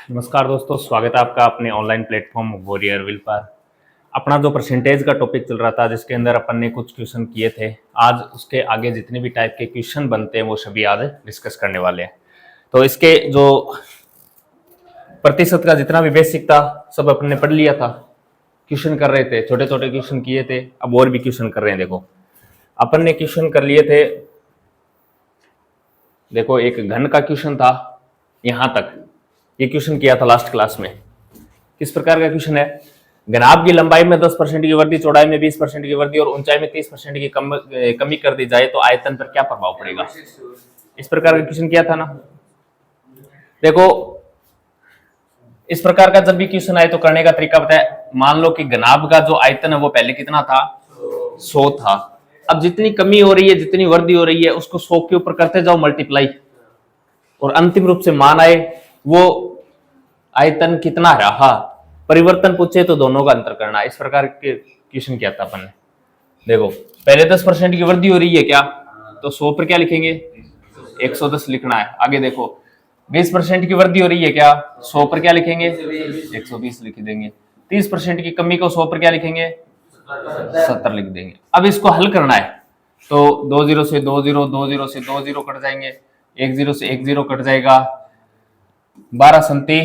नमस्कार दोस्तों, स्वागत है आपका अपने ऑनलाइन प्लेटफॉर्म वॉरियर विल पर। अपना जो परसेंटेज का टॉपिक चल रहा था जिसके अंदर अपन ने कुछ क्वेश्चन किए थे, आज उसके आगे जितने भी टाइप के क्वेश्चन बनते हैं वो सभी आज डिस्कस करने वाले हैं। तो इसके जो प्रतिशत का जितना भी बेसिक था सब अपन ने पढ़ लिया था, क्वेश्चन कर रहे थे, छोटे छोटे क्वेश्चन किए थे, अब और भी क्वेश्चन कर रहे हैं। देखो अपन ने क्वेश्चन कर लिए थे, देखो एक घन का क्वेश्चन था यहां तक, ये क्वेश्चन किया था लास्ट क्लास में। किस प्रकार का क्वेश्चन है? घनाभ की लंबाई में 10% की वृद्धि, चौड़ाई में 20% की वृद्धि और ऊंचाई में 30% की कमी कर दी जाए तो आयतन पर क्या प्रभाव पड़ेगा? इस प्रकार का क्वेश्चन किया था ना। देखो इस प्रकार का जब भी क्वेश्चन आए तो करने का तरीका बताए। मान लो कि घनाभ का जो आयतन है वो पहले कितना था? 100 था। अब जितनी कमी हो रही है, जितनी वृद्धि हो रही है, उसको 100 के ऊपर करते जाओ मल्टीप्लाई, और अंतिम रूप से मान आए वो आयतन कितना रहा। परिवर्तन पूछे तो दोनों का अंतर करना। इस प्रकार के क्वेश्चन किया था अपन ने। देखो पहले 10% की वृद्धि हो रही है क्या, तो 100 पर क्या लिखेंगे? 110 लिखना है। आगे देखो 20% की वृद्धि हो रही है क्या, 100 पर क्या लिखेंगे? 120 लिख देंगे। 30% की कमी को 100 पर क्या लिखेंगे? 70 लिख देंगे। अब इसको हल करना है तो 2 0 से 2 0, 2 0 से 2 0 कट जाएंगे, 1 0 से 1 0 कट जाएगा, 12 संति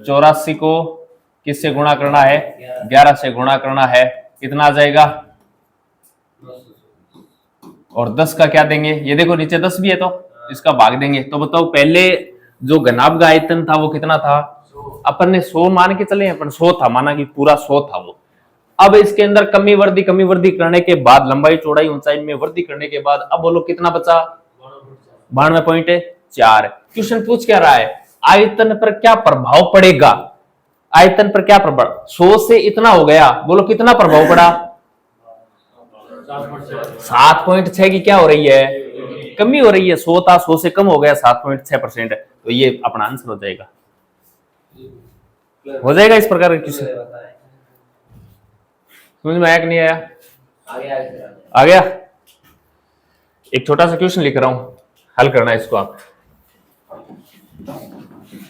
84 को किससे गुणा करना है? 11 से गुणा करना है। कितना आ जाएगा? और 10 का क्या देंगे? ये देखो नीचे 10 भी है तो इसका भाग देंगे। तो बताओ पहले जो घनाभ का आयतन था वो कितना था? अपन ने 100 मान के चले, अपन 100 था माना कि पूरा 100 था वो। अब इसके अंदर कमी वृद्धि करने के बाद, लंबाई चौड़ाई ऊंचाई में वृद्धि करने के बाद, अब बोलो कितना बचा? 92.4। क्वेश्चन पूछ क्या रहा है? आयतन पर क्या प्रभाव पड़ेगा? आयतन पर क्या प्रभाव? 100 से इतना हो गया, बोलो कितना प्रभाव पड़ा? 7.6 की क्या हो रही है? कमी हो रही है। 100 था, 100 से कम हो गया 7.6%। तो ये अपना आंसर हो जाएगा। हो जाएगा इस प्रकार का क्वेश्चन। समझ में आया कि नहीं आया? आ गया। एक छोटा सा क्वेश्चन लिख रहा हूं, हल करना है इसको आप।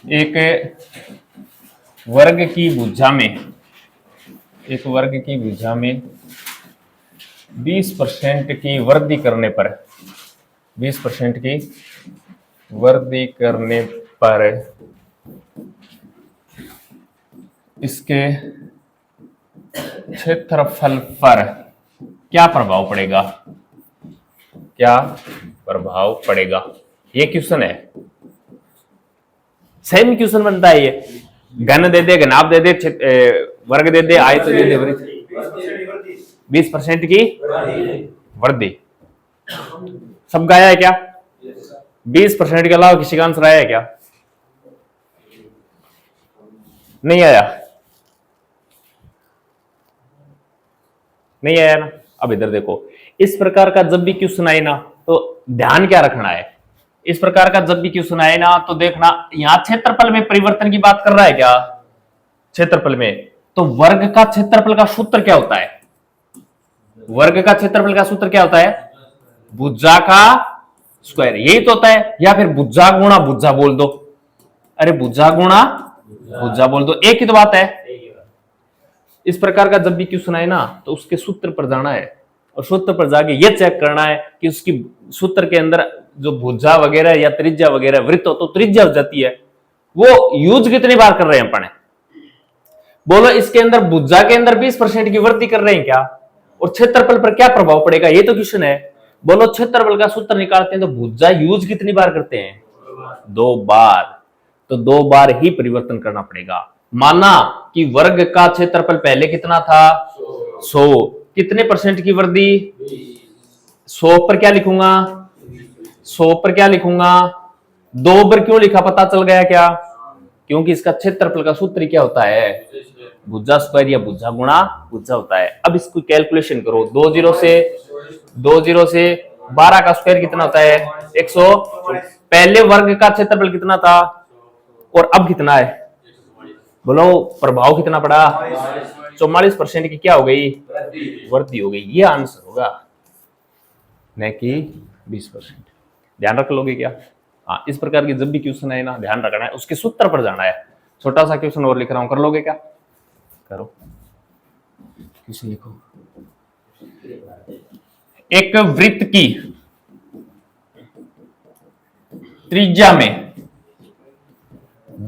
एक वर्ग की भुजा में 20% की वृद्धि करने पर 20% की वृद्धि करने पर इसके क्षेत्रफल पर क्या प्रभाव पड़ेगा? क्या प्रभाव पड़ेगा? ये क्वेश्चन है, सेम क्वेश्चन बनता है ये। घन दे दे, घनाभ दे दे, वर्ग दे दे, आयत दे दे, 20% की वृद्धि। सब गाया है क्या? 20% के अलावा किसी का आंसर आया है क्या? नहीं आया? नहीं आया ना। अब इधर देखो, इस प्रकार का जब भी क्वेश्चन आए ना तो ध्यान क्या रखना है। इस प्रकार का जब भी क्वेश्चन आए ना तो देखना, यहां क्षेत्रफल में परिवर्तन की बात कर रहा है क्या? क्षेत्रफल में तो वर्ग का क्षेत्रफल का सूत्र क्या होता है? वर्ग का क्षेत्रफल का सूत्र क्या होता है? भुजा का स्क्वायर, यही तो होता है। या फिर भुजा गुणा भुजा बोल दो। अरे भुजा गुणा भुजा बोल दो, एक ही तो बात है। इस प्रकार का जब भी क्वेश्चन आए ना तो उसके सूत्र पर जाना है, और सूत्र पर जाके ये चेक करना है कि उसकी सूत्र के अंदर जो भुजा वगैरह या त्रिज्या वगैरह, वृत्त हो तो त्रिज्या हो जाती है, वो यूज कितनी बार कर रहे हैं अपन? बोलो इसके अंदर भुजा के अंदर 20% की वृद्धि कर रहे हैं क्या, और क्षेत्रफल पर क्या प्रभाव पड़ेगा, ये तो क्वेश्चन है। बोलो क्षेत्रफल का सूत्र निकालते हैं तो भुजा यूज कितनी बार करते हैं? 2 बार। तो 2 बार ही परिवर्तन करना पड़ेगा। माना कि वर्ग का क्षेत्रफल पहले कितना था? 100। कितने परसेंट की वृद्धि? 100 पर क्या लिखूंगा? 100 पर क्या लिखूंगा? 2 पर क्यों लिखा पता चल गया क्या? क्योंकि इसका क्षेत्रफल का सूत्र क्या होता है? भुजा स्क्वायर या भुजा गुणा भुजा होता है। अब इसको कैलकुलेशन करो। 2 0 से 12 का स्क्वायर कितना होता है? 100। पहले वर्ग का क्षेत्रफल कितना था और अब कितना है? बोलो प्रभाव कितना पड़ा? 44% की क्या हो गई? वृद्धि हो गई। ये आंसर होगा, न कि 20%। ध्यान रख लोगे क्या? हाँ, इस प्रकार की जब भी क्वेश्चन है ना, ध्यान रखना है, उसके सूत्र पर जाना है। छोटा सा क्वेश्चन और लिख रहा हूं, कर लोगे क्या? करो, क्वेश्चन लिखो। एक वृत्त की त्रिज्या में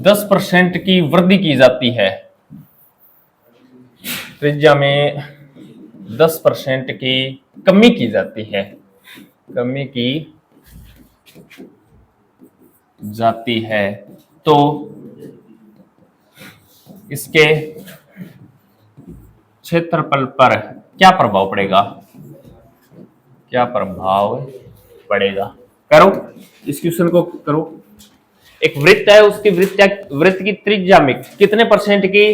10% की वृद्धि की जाती है। त्रिज्या में 10% की कमी की जाती है, कमी की जाती है, तो इसके क्षेत्रफल पर क्या प्रभाव पड़ेगा? क्या प्रभाव पड़ेगा? करो, इस क्वेश्चन को करो। एक वृत्त है, उसकी वृत्त की त्रिज्या में कितने परसेंट की?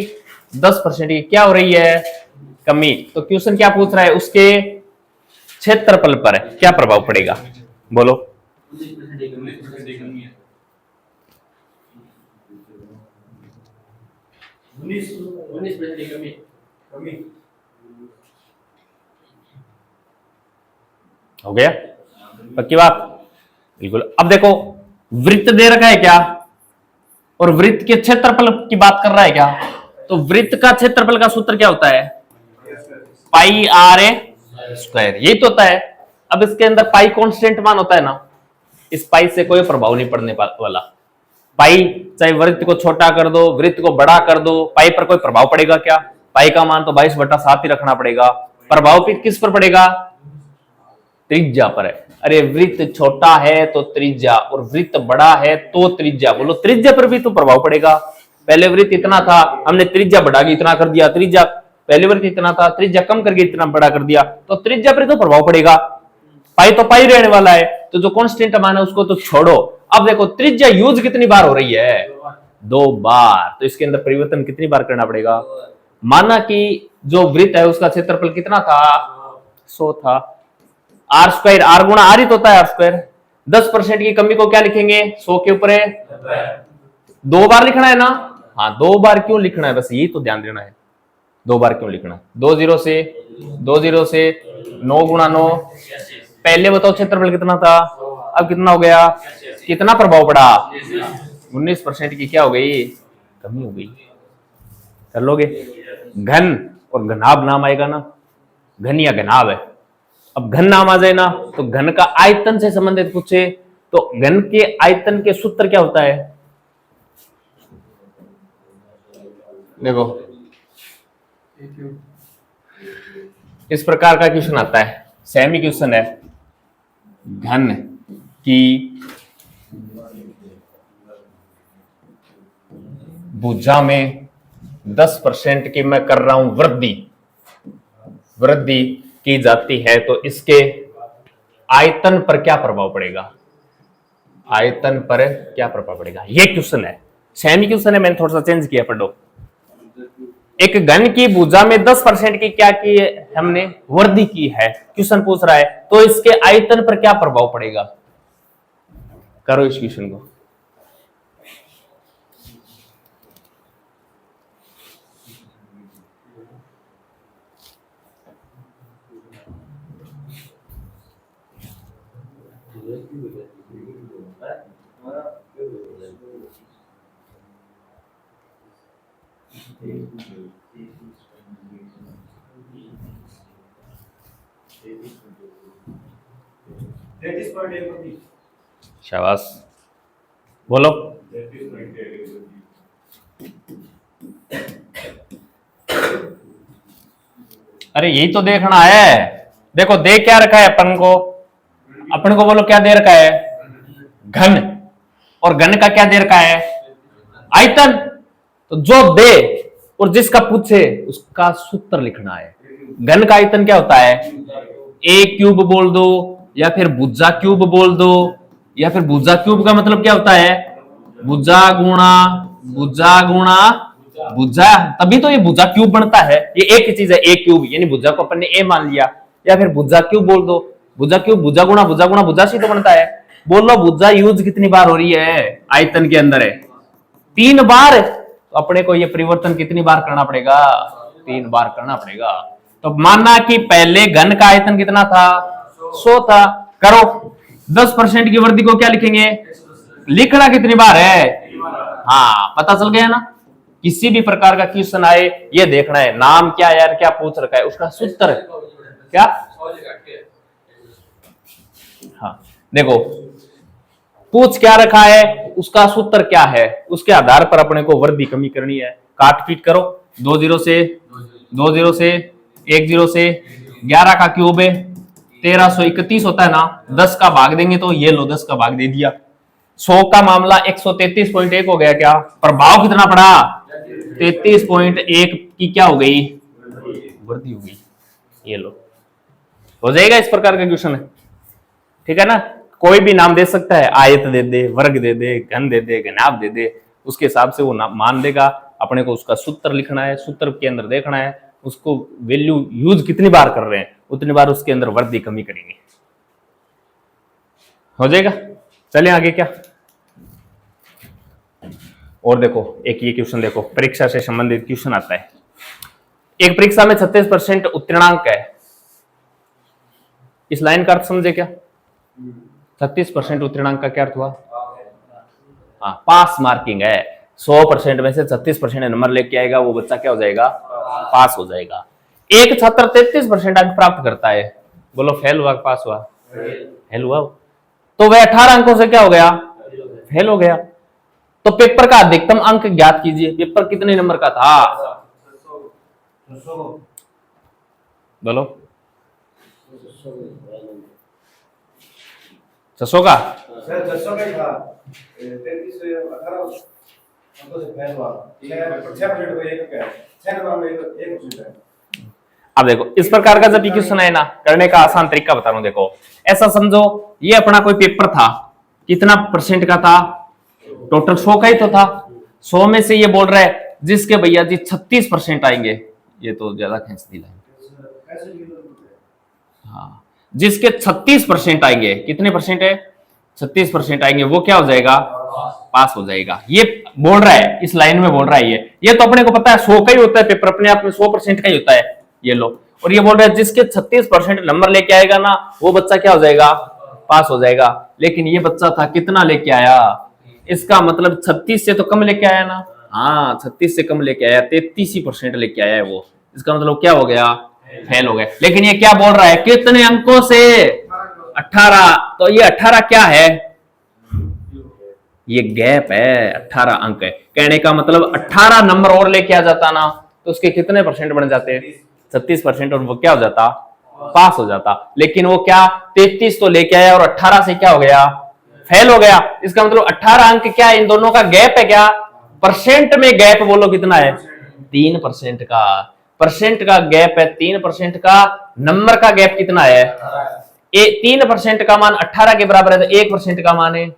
10% की क्या हो रही है? कमी। तो क्वेश्चन क्या पूछ रहा है? उसके क्षेत्रफल पर क्या प्रभाव पड़ेगा? बोलो। 19% कमी हो गया? पक्की बात? बिल्कुल। अब देखो, वृत्त दे रखा है क्या, और वृत्त के क्षेत्रफल की बात कर रहा है क्या? तो वृत्त का क्षेत्रफल का सूत्र क्या होता है? पाई आर ए स्क्वायर, यही तो होता है। अब इसके अंदर पाई कांस्टेंट मान होता है ना, इस पाई से कोई प्रभाव नहीं पड़ने वाला। पाई चाहे वृत्त को छोटा कर दो, वृत्त को बड़ा कर दो, पाई पर कोई प्रभाव पड़ेगा क्या? पाई का मान तो 22/7 ही रखना पड़ेगा। प्रभाव किस पर पड़ेगा? त्रिज्या पर है। अरे वृत्त छोटा है तो त्रिज्या, और वृत्त बड़ा है तो त्रिज्या। बोलो, त्रिज्या पर भी तो प्रभाव पड़ेगा। पहले वृत्त इतना था, हमने त्रिज्या बढ़ा के इतना कर दिया, त्रिज्या पहले वृत्त इतना था, त्रिज्या कम करके इतना बड़ा कर दिया, तो त्रिज्या पर तो प्रभाव पड़ेगा। पाई तो पाई रहने वाला है, तो जो कांस्टेंट मान है उसको तो छोड़ो। अब देखो, त्रिज्या यूज कितनी बार हो रही है? 2 बार। तो इसके अंदर परिवर्तन कितनी बार करना पड़ेगा? माना कि जो वृत्त है उसका क्षेत्रफल कितना था? 100 था। आर स्क्वायर, आर गुणा आर ही तो होता है आर स्क्वायर। 10% की कमी को क्या लिखेंगे? 100 के ऊपर है 2 बार लिखना है ना। हाँ, 2 बार क्यों लिखना है, बस यही तो ध्यान देना है। 2 बार क्यों लिखना है? 2 0 से 9 गुणा 9। पहले बताओ क्षेत्रफल कितना था, अब कितना हो गया? कितना प्रभाव पड़ा? 19% की क्या हो गई? कमी हो गई। कर लोगे? घन और घनाभ नाम आएगा ना, घन या घनाभ है। अब घन नाम आ जाए ना, तो घन का आयतन से संबंधित पूछे तो घन के आयतन के सूत्र क्या होता है? देखो, इस प्रकार का क्वेश्चन आता है, सेमी क्वेश्चन है। घन की भुजा में 10% की मैं कर रहा हूं वृद्धि की जाती है, तो इसके आयतन पर क्या प्रभाव पड़ेगा? आयतन पर क्या प्रभाव पड़ेगा? यह क्वेश्चन है, सेमी क्वेश्चन है, मैंने थोड़ा सा चेंज किया, पढ़ो। एक घन की भुजा में 10% की क्या की है? हमने वृद्धि की है। क्वेश्चन पूछ रहा है, तो इसके आयतन पर क्या प्रभाव पड़ेगा? करो इस क्वेश्चन को। शाबाश, बोलो। अरे यही तो देखना है। देखो, दे क्या रखा है अपन को बोलो क्या दे रखा है? घन। और घन का क्या दे रखा है? आयतन। तो जो दे और जिसका पूछे उसका सूत्र लिखना है। घन का आयतन क्या होता है? ए क्यूब बोल दो, या फिर भुजा क्यूब बोल दो, या फिर भुजा क्यूब का मतलब क्या होता है? भुजा गुणा भुजा, तभी तो ये भुजा क्यूब बनता है। ये एक ही चीज है, ए क्यूब, यानी भुजा को अपन ने ए मान लिया, या फिर भुजा क्यूब बोल दो। भुजा क्यूब भुजा गुणा भुजा से तो बनता है। बोल लो, भुजा यूज कितनी बार हो रही है? आयतन के अंदर है 3 बार। तो अपने को ये परिवर्तन कितनी बार करना पड़ेगा? 3 बार करना पड़ेगा। तो मानना कि पहले घन का आयतन कितना था? 100 था। करो, 10% की वृद्धि को क्या लिखेंगे? लिखना कितनी बार है? हाँ, पता चल गया ना। किसी भी प्रकार का क्वेश्चन आए ये देखना है नाम क्या यार, क्या पूछ रखा है, उसका सूत्र क्या। हाँ देखो, पूछ क्या रखा है, उसका सूत्र क्या है, उसके आधार पर अपने को वर्दी कमी करनी है। काट पीट करो, 2 0 से 2 0 से 1 0 से 11 का क्यूब है 1331 होता है ना। 10 का भाग देंगे तो ये लो 10 का भाग दे दिया। 100 का मामला 133.1 हो गया। क्या प्रभाव कितना पड़ा? 33.1 की क्या हो गई? वर्दी हो गई। ये लो, हो जाएगा इस प्रकार का क्वेश्चन है, ठीक है ना। कोई भी नाम दे सकता है, आयत दे दे, वर्ग दे दे, घन दे दे, घनाभ दे दे, उसके हिसाब से वो मान देगा। अपने को उसका सूत्र लिखना है, सूत्र के अंदर देखना है उसको वैल्यू यूज कितनी बार कर रहे हैं, उतनी बार उसके अंदर वर्दी कमी करेंगे, हो जाएगा। चलिए आगे क्या और देखो, एक ये क्वेश्चन देखो, परीक्षा से संबंधित क्वेश्चन आता है। एक परीक्षा में 36% उत्तीर्णांक है। इस लाइन का अर्थ समझे क्या? 36% उत्तीर्णांक का क्या अर्थ हुआ? हाँ, पास मार्किंग है। 100% में से 36% नंबर लेके आएगा वो बच्चा क्या हो जाएगा? पास हो जाएगा। एक छात्र 33% अंक प्राप्त करता है, बोलो फेल हुआ पास हुआ? फेल हुआ। तो वह 18 अंकों से क्या हो गया? फेल हो गया। तो पेपर का अधिकतम अंक ज्ञात कीजिए। पेपर कितने नंबर का था? बोलो 600 का? सर 600 का ही था। 33 से 18 हमको से फेल हुआ। ये 6% को एक क्या है? 6 नंबर में एक क्वेश्चन है। अब देखो, इस प्रकार का जब ये क्वेश्चन है ना, करने का आसान तरीका बता रहा हूं। देखो, ऐसा समझो ये अपना कोई पेपर था, कितना परसेंट का था? टोटल 100 का ही तो था। 100 में से ये बोल रहा है जिसके भैया जी 36% आएंगे, ये तो ज्यादा खींच दी लाइन। हाँ, जिसके 36% आएंगे, कितने परसेंट है? 36% आएंगे, वो क्या हो जाएगा? पास हो जाएगा। ये बोल रहा है, इस लाइन में बोल रहा है ये तो अपने को पता है 100 का ही होता है पेपर, अपने आप में 100% का ही होता है। ये लो, और ये बोल रहा है जिसके 36% नंबर लेके आएगा ना वो बच्चा क्या हो जाएगा? पास हो जाएगा। लेकिन ये बच्चा था कितना लेके आया? इसका मतलब 36 से तो कम लेके आया ना। हाँ, 36 से कम लेके आया, 33% लेके आया है वो। इसका मतलब क्या हो गया? फेल हो गया। लेकिन ये क्या बोल रहा है? कितने अंकों से? 18। तो ये 18 क्या है? ये गैप है, 18 अंक है। कहने का मतलब 18 नंबर और लेके आ जाता ना तो उसके कितने परसेंट बन जाते? 36%, और वो क्या हो जाता? पास हो जाता। लेकिन वो क्या 33 तो लेके आया और 18 से क्या हो गया? फेल हो गया। इसका मतलब 18 अंक क्या है? इन दोनों का गैप है। क्या परसेंट में गैप बोलो कितना है? 3% का। परसेंट का गैप है 3% का। नंबर का गैप कितना है? 3% का मान 18 के बराबर है, तो 1% का मान है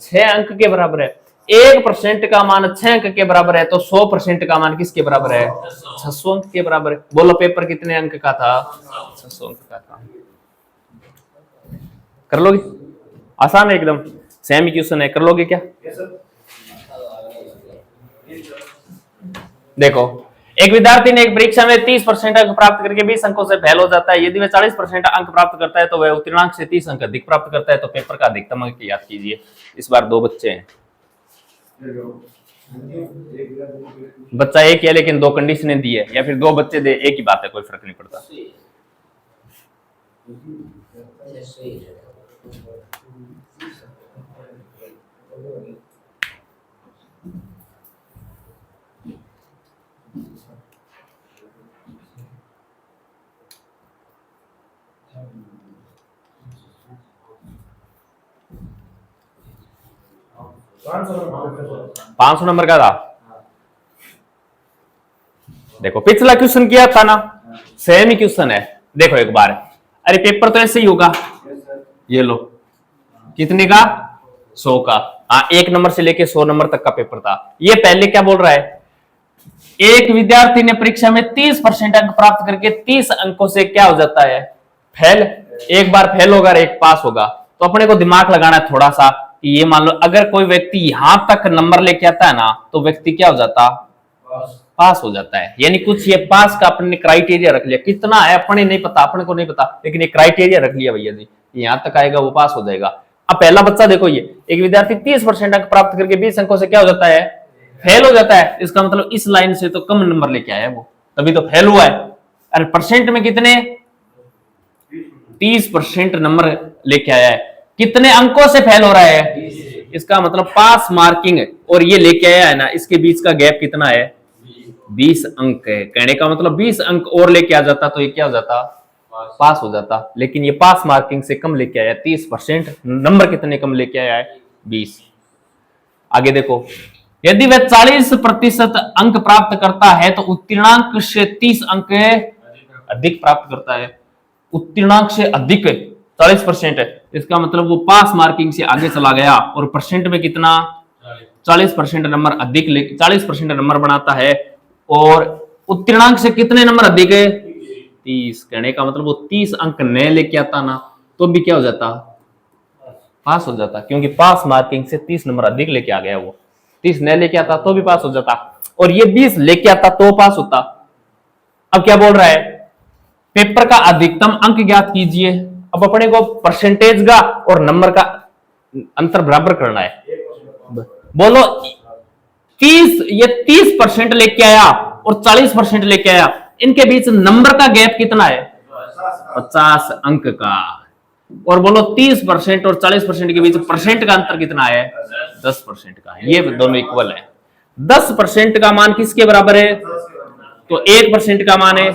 6 अंक के बराबर है। 1% का मान 6 अंक के बराबर है, तो 100% का मान किसके बराबर है? 600 अंक के बराबर है। बोलो पेपर कितने अंक का था? 600 अंक का था। कर लोगे? आसान है एकदम, सेम क्वेश्चन है, कर लोगे क्या? देखो, एक विद्यार्थी ने एक परीक्षा में 30% अंक प्राप्त करके 20 अंकों से फेल हो जाता है। यदि वह 40% अंक प्राप्त करता है तो वह उत्तीर्णांक से 30 अंक अधिक प्राप्त करता है। तो पेपर का अधिकतम अंक याद कीजिए। इस बार 2 बच्चे हैं, बच्चा एक है लेकिन 2 कंडीशनें दी है, या फिर 2 बच्चे दे, एक ही बात है, कोई फर्क नहीं पड़ता। पांच सौ नंबर का था। देखो, पिछला क्वेश्चन किया था ना, सेम ही क्वेश्चन है। देखो एक बार, अरे पेपर तो ऐसे ही होगा। ये लो, कितने का? 100 का। हाँ, 1 नंबर से लेके 100 नंबर तक का पेपर था। ये पहले क्या बोल रहा है? एक विद्यार्थी ने परीक्षा में 30% अंक प्राप्त करके 30 अंकों से क्या हो जाता है? फेल। एक बार फेल होगा और एक पास होगा। तो अपने को दिमाग लगाना है थोड़ा सा कि ये मान लो अगर कोई व्यक्ति यहां तक नंबर लेके आता है ना तो व्यक्ति क्या हो जाता? पास हो जाता है। यानी कुछ ये पास का अपने क्राइटेरिया रख लिया, कितना है अपने नहीं पता, अपने को नहीं पता, लेकिन ये क्राइटेरिया रख लिया भैया जी, यहां तक आएगा वो पास हो जाएगा। अब पहला बच्चा देखो, ये एक विद्यार्थी 30% अंक प्राप्त करके 20 अंकों से क्या हो जाता है, फेल हो जाता है। इसका मतलब इस लाइन से तो कम नंबर लेके आया वो, तभी तो फेल हुआ है। और परसेंट में कितने, 30% नंबर लेके आया है, कितने अंकों से फेल हो रहा है, इसका मतलब पास मार्किंग और ये लेके आया है ना, इसके बीच का गैप कितना है, 20 अंक है। कहने का मतलब 20 अंक और लेके आ जाता तो ये क्या हो जाता, पास हो जाता। लेकिन ये पास मार्किंग से कम लेके आया 30%, नंबर कितने कम लेके आया है, 20। आगे देखो, यदि वह 40% अंक प्राप्त करता है तो उत्तीर्णांक से 30 अंक अधिक प्राप्त करता है। उत्तीर्णांक से अधिक 40% है, इसका मतलब वो पास मार्किंग से आगे चला गया और परसेंट में कितना, 40% नंबर अधिक, 40% नंबर बनाता है। और उत्तीर्णांक से कितने नंबर अधिक है, 30। कहने का मतलब वो 30 अंक न लेके आता ना तो भी क्या हो जाता, पास हो जाता, क्योंकि पास मार्किंग से 30 नंबर अधिक लेके आ गया वो। 30 न लेके आता तो भी पास हो जाता, और ये 20 लेके आता तो पास होता। अब क्या बोल रहा है, पेपर का अधिकतम अंक ज्ञात कीजिए। अब अपने को परसेंटेज का और नंबर का अंतर बराबर करना है। बोलो 30, ये 30% लेके आया और 40% लेके आया, इनके बीच नंबर का गैप कितना है, 50 अंक का। और बोलो 30% और 40% के बीच परसेंट का अंतर कितना है, 10% का। ये दोनों इक्वल है। 10% का मान किसके बराबर है, तो 1% का मान है।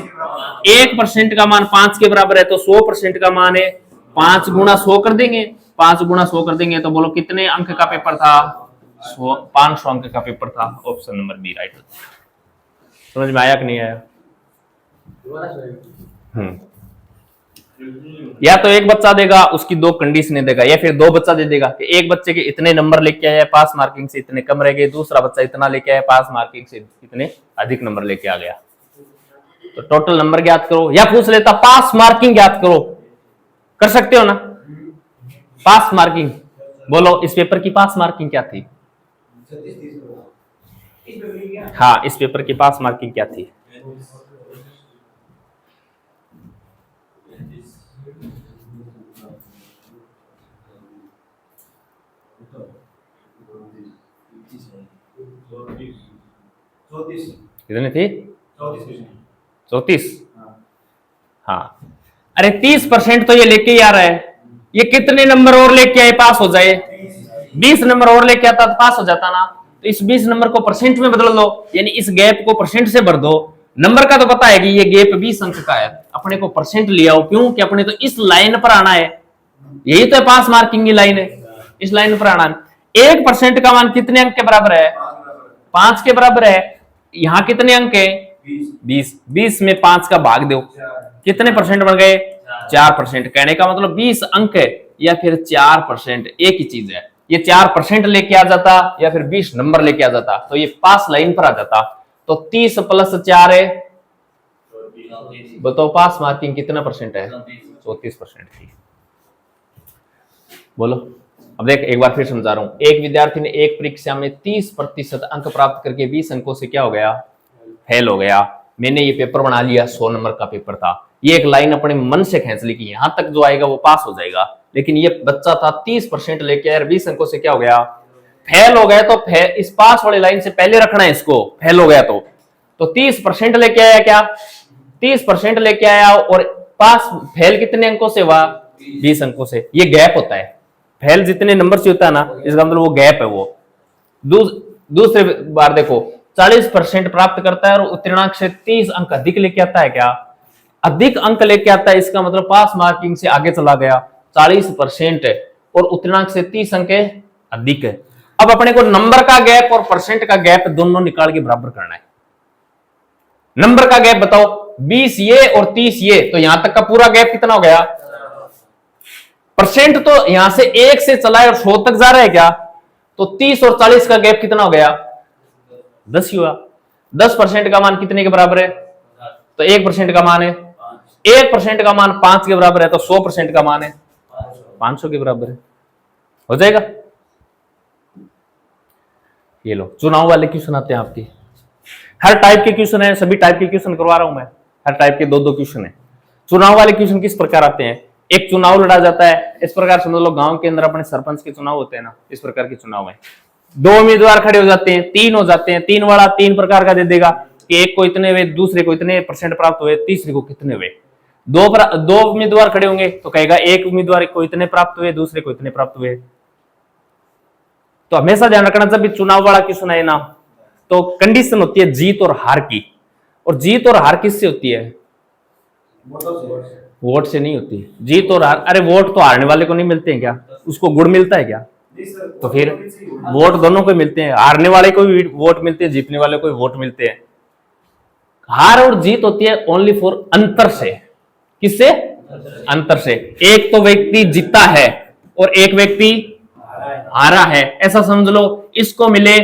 1% का मान 5 के बराबर है, तो 100% का मान है। 5 गुणा 100 कर देंगे, 5 गुणा 100 कर देंगे तो बोलो कितने अंक का पेपर था, 500 अंक का पेपर था। Option number B right. समझ में आया कि नहीं आया? या तो एक बच्चा देगा, उसकी दो कंडीशनें देगा, या फिर दो बच्चा दे देगा कि एक बच्चे के इतने नंबर लेके आया, पास मार्किंग से इतने कम रह गए, दूसरा बच्चा इतना लेके आया, पास मार्किंग से इतने अधिक नंबर लेके आ गया। तो टोटल नंबर ज्ञात करो, या पूछ लेता पास मार्किंग ज्ञात करो, कर सकते हो ना। पास मार्किंग बोलो, इस पेपर की पास मार्किंग क्या थी, हाँ इस पेपर की पास मार्किंग क्या थी, कितनी थी, 34। हाँ, अरे 30% तो ये लेके ही आ रहा है, ये कितने नंबर और लेके आए पास हो जाए, 20 नंबर और लेके आता तो पास हो जाता ना। तो इस 20 नंबर को परसेंट में बदल दो, यानी इस गैप को परसेंट से भर दो। नंबर का तो पता है कि ये गैप 20 अंक का है, अपने को परसेंट लिया हो, क्यों कि अपने तो इस लाइन पर आना है, यही तो है पास मार्किंग की लाइन है, इस लाइन पर आना है। 1% का मान कितने अंक के बराबर है, 5 के बराबर है। यहां कितने अंक है, 20। 20 में 5 का भाग दो, कितने परसेंट बन गए, 4%। कहने का मतलब 20 अंक है या फिर 4%, एक ही चीज है। ये 4% लेके आ जाता या फिर 20 नंबर लेके आ जाता तो ये पास लाइन पर आ जाता। तो 30 प्लस 4 है, बताओ पास मार्किंग कितना परसेंट है, 34% थी। बोलो, अब देख एक बार फिर समझा रहा हूं। एक विद्यार्थी ने एक परीक्षा में 30% अंक प्राप्त करके 20 अंकों से क्या हो गया, फेल हो गया। मैंने ये पेपर बना लिया, 100 नंबर का पेपर था। ये एक लाइन अपने मन से खींच ली कि यहां तक जो आएगा वो पास हो जाएगा। लेकिन ये बच्चा था 30% लेके आया, 20 अंकों से क्या हो गया, फेल हो गया। तो इस पास वाली लाइन से पहले रखना है इसको, फेल हो गया तो 30% लेके आया, क्या 30% लेके आया और पास फेल कितने अंकों से हुआ, 20 अंकों से। ये गैप होता है, फेल जितने नंबर से होता है ना, इसका मतलब वो गैप है। वो दूसरे बार देखो, 40% प्राप्त करता है और उत्तीर्णांक से 30 अंक अधिक लेके आता है, क्या अधिक अंक लेके आता है, इसका मतलब पास मार्किंग से आगे चला गया। 40% है और उत्तीर्णांक से 30 अंक अधिक है। अब अपने को नंबर का गैप और परसेंट का गैप दोनों निकाल के बराबर करना है। नंबर का गैप बताओ, 20 ये और 30 ये, तो यहां तक का पूरा गैप कितना हो गया। परसेंट तो यहां से 1 से चला है और 100 तक जा रहा है, क्या तो 30 और 40 का गैप कितना हो गया, 10 हुआ। 10% का मान कितने के बराबर है, तो 1% का मान है। 1% का मान 5 के बराबर है, तो 100% का मान है 500 के बराबर है, हो जाएगा। ये लो चुनाव वाले क्वेश्चन आते हैं आपके, हर टाइप के क्वेश्चन है, सभी टाइप के क्वेश्चन करवा रहा हूं मैं, हर टाइप के 2-2 क्वेश्चन है। चुनाव वाले क्वेश्चन किस प्रकार आते हैं एक चुनाव लड़ा जाता है। इस प्रकार समझ लो गांव के अंदर अपने सरपंच के चुनाव होते हैं ना, इस प्रकार के चुनाव है। दो उम्मीदवार खड़े हो जाते हैं, तीन हो जाते हैं, तीन वाला तीन प्रकार का दे देगा कि एक को इतने हुए, दूसरे को इतने परसेंट प्राप्त हुए, तीसरे को कितने हुए। दो उम्मीदवार खड़े होंगे तो कहेगा एक उम्मीदवार को इतने प्राप्त हुए, दूसरे को इतने प्राप्त हुए। तो हमेशा ध्यान रखना जब भी चुनाव वाला क्वेश्चन है ना, तो कंडीशन होती है जीत और हार की। और जीत और हार किससे होती है? वोट से नहीं होती जीत और हार। अरे वोट तो हारने वाले को नहीं मिलते हैं क्या? उसको गुड़ मिलता है क्या? तो फिर वोट दोनों को मिलते हैं, हारने वाले को भी वोट मिलते हैं, जीतने वाले को भी वोट मिलते हैं। हार और जीत होती है ओनली फॉर अंतर से। किससे? अंतर से। एक तो व्यक्ति जीता है और एक व्यक्ति हारा है, ऐसा समझ लो। इसको मिले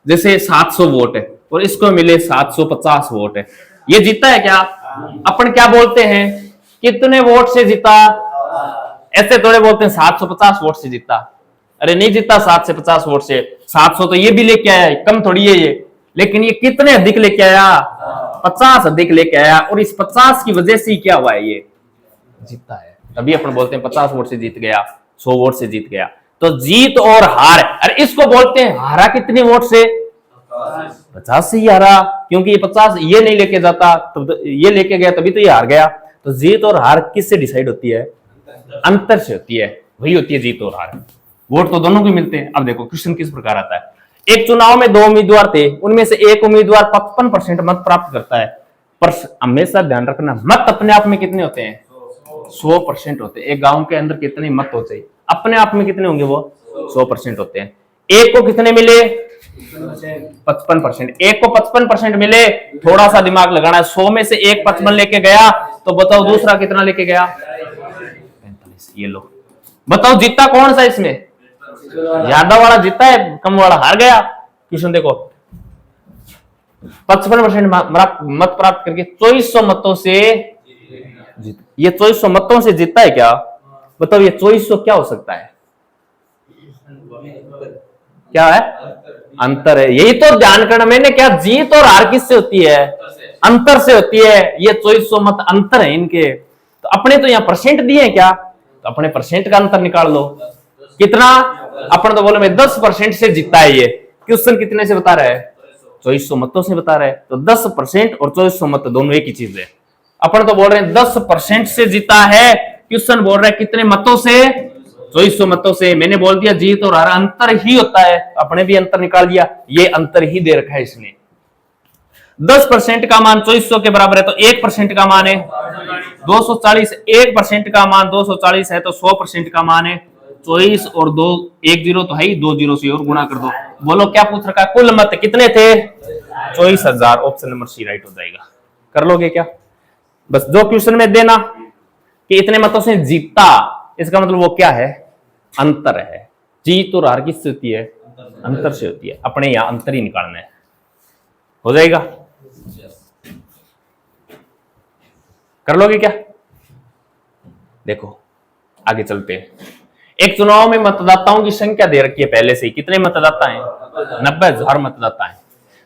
जैसे 700 वोट है और इसको मिले 750 वोट है, ये जीता है क्या? अपन क्या बोलते हैं? कितने वोट से जीता? ऐसे थोड़े बोलते हैं 750 वोट से जीता। अरे नहीं जीता 750 वोट से, 700 तो ये भी लेके आया, कम थोड़ी है ये। लेकिन ये कितने अधिक लेके आया? 50 अधिक लेके आया, और इस 50 की वजह से क्या हुआ है? ये जीता है। तभी अपन बोलते हैं 50 वोट से जीत गया, 100 वोट से जीत गया। तो जीत और हार, अरे इसको बोलते हैं हारा कितने वोट से? 50 से ही हारा, क्योंकि ये 50 ये नहीं लेके जाता, तो ये लेके गया, तभी तो ये हार गया। तो जीत और हार किससे डिसाइड होती है? अंतर से होती है, वही होती है जीत और हार। वोट तो दोनों को मिलते हैं। अब देखो क्वेश्चन किस प्रकार आता है। एक चुनाव में दो उम्मीदवार थे, उनमें से एक उम्मीदवार 55% मत प्राप्त करता है। पर हमेशा ध्यान रखना, मत अपने आप में कितने होते हैं? 100% होते हैं। एक गांव के अंदर कितने मत होते हैं? अपने आप में कितने होंगे? वो 100% होते हैं। एक को कितने मिले? 55%। एक को 55% मिले, थोड़ा सा दिमाग लगाना है। 100 में से एक 55 लेके गया, तो बताओ दूसरा कितना लेके गया? 45। ये लो, बताओ जीता कौन सा इसमें? ज्यादा वाला जीता है, कम वाला हार गया। क्वेश्चन देखो, 55% मत प्राप्त करके 2400 मतों से जीत। ये 2400 मतों से जीता है क्या? बताओ ये 2400 क्या हो सकता है? क्या है? अंतर है। यही तो ध्यान करना मैंने क्या, जीत और हार किससे होती है? अंतर से होती है। ये 2400 मत अंतर है इनके। तो अपने तो यहाँ परसेंट दिए हैं क्या, तो अपने परसेंट का अंतर निकाल लो। कितना? अपन तो बोले मैं 10% से जीता है। ये क्वेश्चन कितने से बता रहा है? 2400 मतों से बता रहा है। तो 10% और 2400 मत दोनों एक ही चीज है। अपन तो बोल रहे हैं 10% से जीता है, क्वेश्चन बोल रहा है कितने मतों से? 2400 मतों से। मैंने बोल दिया जीत और हार अंतर ही होता है, अपने भी अंतर निकाल दिया। ये अंतर ही दे रखा है इसने। 10% का मान 2400 के बराबर है, तो 1% का मान है 240। 1% का मान 240 है, तो 100% का मान है 24 और 2 1 0 तो है ही, 2 0 से और गुणा कर दो। बोलो क्या पूछ रखा? कुल मत कितने थे? 24,000। ऑप्शन नंबर सी राइट हो जाएगा। कर लोगे क्या? बस जो क्वेश्चन में देना कि इतने मतों से जीता, इसका मतलब वो क्या है? अंतर है। जीत और हार किससे होती है? अंतर से होती है। अपने यहां अंतर ही निकालना है। हो जाएगा? कर लोगे क्या? देखो आगे चलते हैं। एक चुनाव में मतदाताओं की संख्या दे रखी है पहले से ही। कितने मतदाता हैं? 90,000 मतदाता हैं।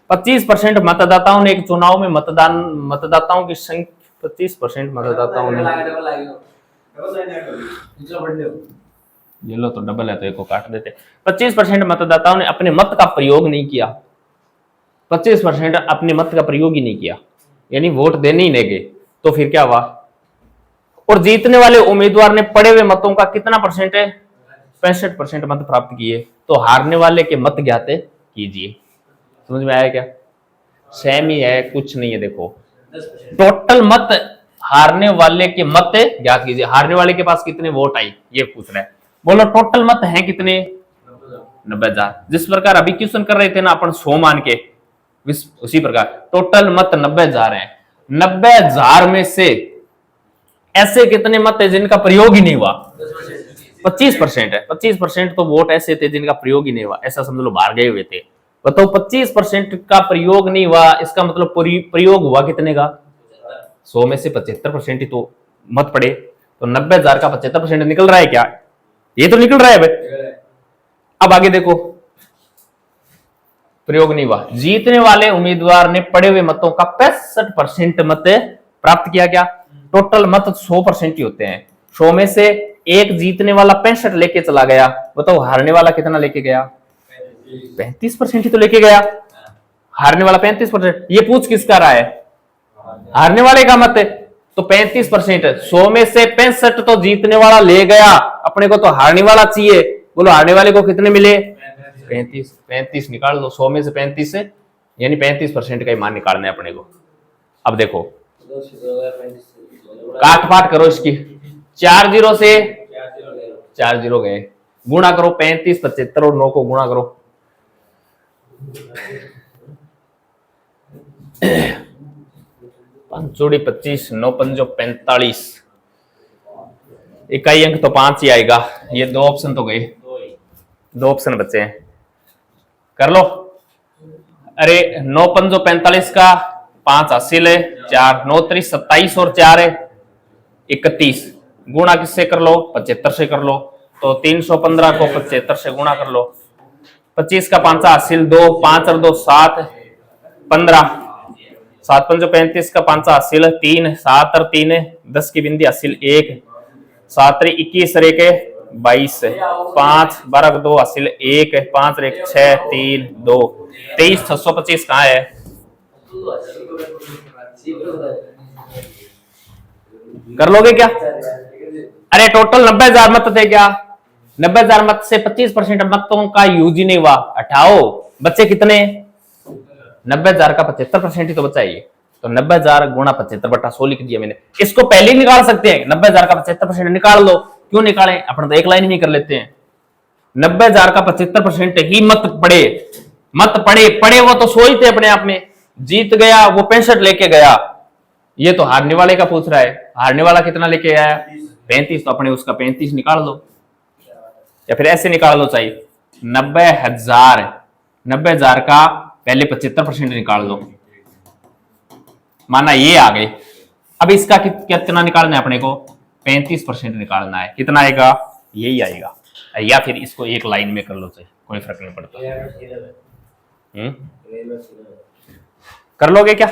25% मतदाताओं ने एक चुनाव में मतदाताओं की संख्या 25% मतदाताओं ने, ये लो तो डबल है तो एक को काट देते। 25% मतदाताओं ने अपने मत का प्रयोग नहीं किया। 25% अपने मत का प्रयोग ही नहीं किया, यानी वोट देने ही नहीं गए। तो फिर क्या हुआ? और जीतने वाले उम्मीदवार ने पड़े हुए मतों का कितना परसेंट है? 65% मत प्राप्त किए। तो हारने वाले के मत ज्ञात कीजिए। समझ में आया क्या? सेम ही है, कुछ नहीं है। देखो टोटल मत, हारने वाले के मत ज्ञात कीजिए। हारने वाले के पास कितने वोट आई ये पूछ रहा है। बोलो टोटल मत हैं कितने? 90,000। जिस प्रकार अभी क्वेश्चन कर रहे थे ना अपन 100 मान के, उसी प्रकार टोटल मत 90,000 है। 90,000 में से ऐसे कितने मत है जिनका प्रयोग ही नहीं हुआ? 25% है। 25% तो वोट ऐसे थे जिनका प्रयोग ही नहीं हुआ, ऐसा समझ लो बाहर गए हुए थे। बताओ 25% का प्रयोग नहीं हुआ, इसका मतलब प्रयोग हुआ कितने का? 100 में से 75% ही तो मत पड़े। तो 90,000 का 75% निकल रहा है क्या? ये तो निकल रहा है भाई। अब आगे देखो, प्रयोग नहीं हुआ। जीतने वाले उम्मीदवार ने पड़े हुए मतों का 65% मत प्राप्त किया। क्या? टोटल मत 100% ही होते हैं। 100 में से एक जीतने वाला 65 लेके चला गया, बताओ हारने वाला कितना लेके गया? 35% ही तो लेके गया। हारने वाला 35%। ये पूछ किसका रहा है? हारने वाले का मत है। तो 35%, 100 में से 65 तो जीतने वाला ले गया, अपने को तो हारने वाला चाहिए। बोलो हारने वाले को कितने मिले? 35। 35 निकाल लो, 100 में से 35 से, यानी 35% का ही मान निकालना है अपने को। अब देखो काट पाट करो इसकी, 4 जीरो से 4 जीरो गए, गुणा करो 35 75 और 9 को गुणा करो। 5 जोड़ी 25, 9 पंजो 45, इकाई अंक तो 5 ही आएगा। ये 2 ऑप्शन तो गए, 2 ऑप्शन बचे हैं, कर लो। अरे 9 पंजो 45 का 5 हासिल है, 4 9 3 27 और 4 है 31, गुणा किससे कर लो? 75 से कर लो। तो 315 को 75 से गुणा कर लो। 25 का 5 हासिल 2, 5 और 2 7 15, 7 पंजो 35 का 5 हासिल 3, 7 और 3 10 की बिंदी हासिल 1, 7 रे 21 रे के 22, 5 12 को 2 हासिल 1, 5 रे 6 3 2 23, 625 कहाँ है? कर लोगे क्या? अरे टोटल 90,000 मत थे क्या? 90,000 मत से 25% मतों का यूज ही नहीं हुआ, हटाओ। बच्चे कितने? 90,000 का 75% ही तो बचा है। तो 90,000 गुणा 75 बटा 100 लिख दिया मैंने। इसको पहले ही निकाल सकते हैं, 90,000 का 75% निकाल लो। क्यों निकालें? अपन तो एक लाइन ही कर लेते हैं। 90,000 का 75% ही मत पड़े वो तो 100 ही थे अपने आप में। जीत गया वो 65 लेके गया। ये तो हारने वाले का पूछ रहा है, हारने वाला कितना लेके आया? 35, तो अपने उसका 35 निकाल लो, या फिर ऐसे निकाल लो चाहिए 90,000 का पहले 75% निकाल लो, माना ये आ गए। अब इसका कितना निकालना है अपने को? 35% निकालना है। कितना आएगा? यही आएगा, या फिर इसको एक लाइन में कर लो चाहिए, कोई फर्क नहीं पड़ता। कर लोगे क्या?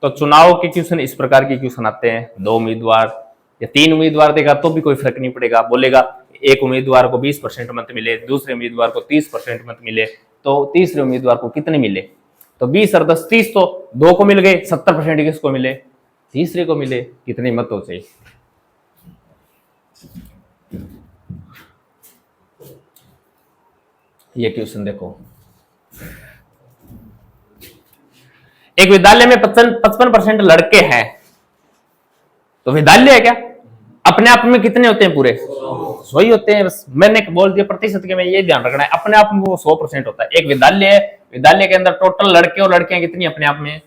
तो चुनाव के क्वेश्चन इस प्रकार के क्वेश्चन आते हैं। 2 उम्मीदवार या 3 उम्मीदवार देगा तो भी कोई फर्क नहीं पड़ेगा। बोलेगा एक उम्मीदवार को 20% मत मिले, दूसरे उम्मीदवार को 30% मत मिले, तो तीसरे उम्मीदवार को कितने मिले? तो 20 और 10 30, तो 2 को मिल गए। 70% किसको मिले? तीसरे को मिले। कितने मत हो चाहिए? ये क्वेश्चन देखो, एक विद्यालय में 55% लड़के हैं, तो विद्यालय है क्या? अपने आप में कितने होते हैं? पूरे 100 ही होते हैं। बस मैंने बोल दिया प्रतिशत के में, ये ध्यान रखना है, अपने आप में वो 100% होता है। एक विद्यालय है, विद्यालय के अंदर टोटल लड़के और लड़कियां कितनी अपने आप में?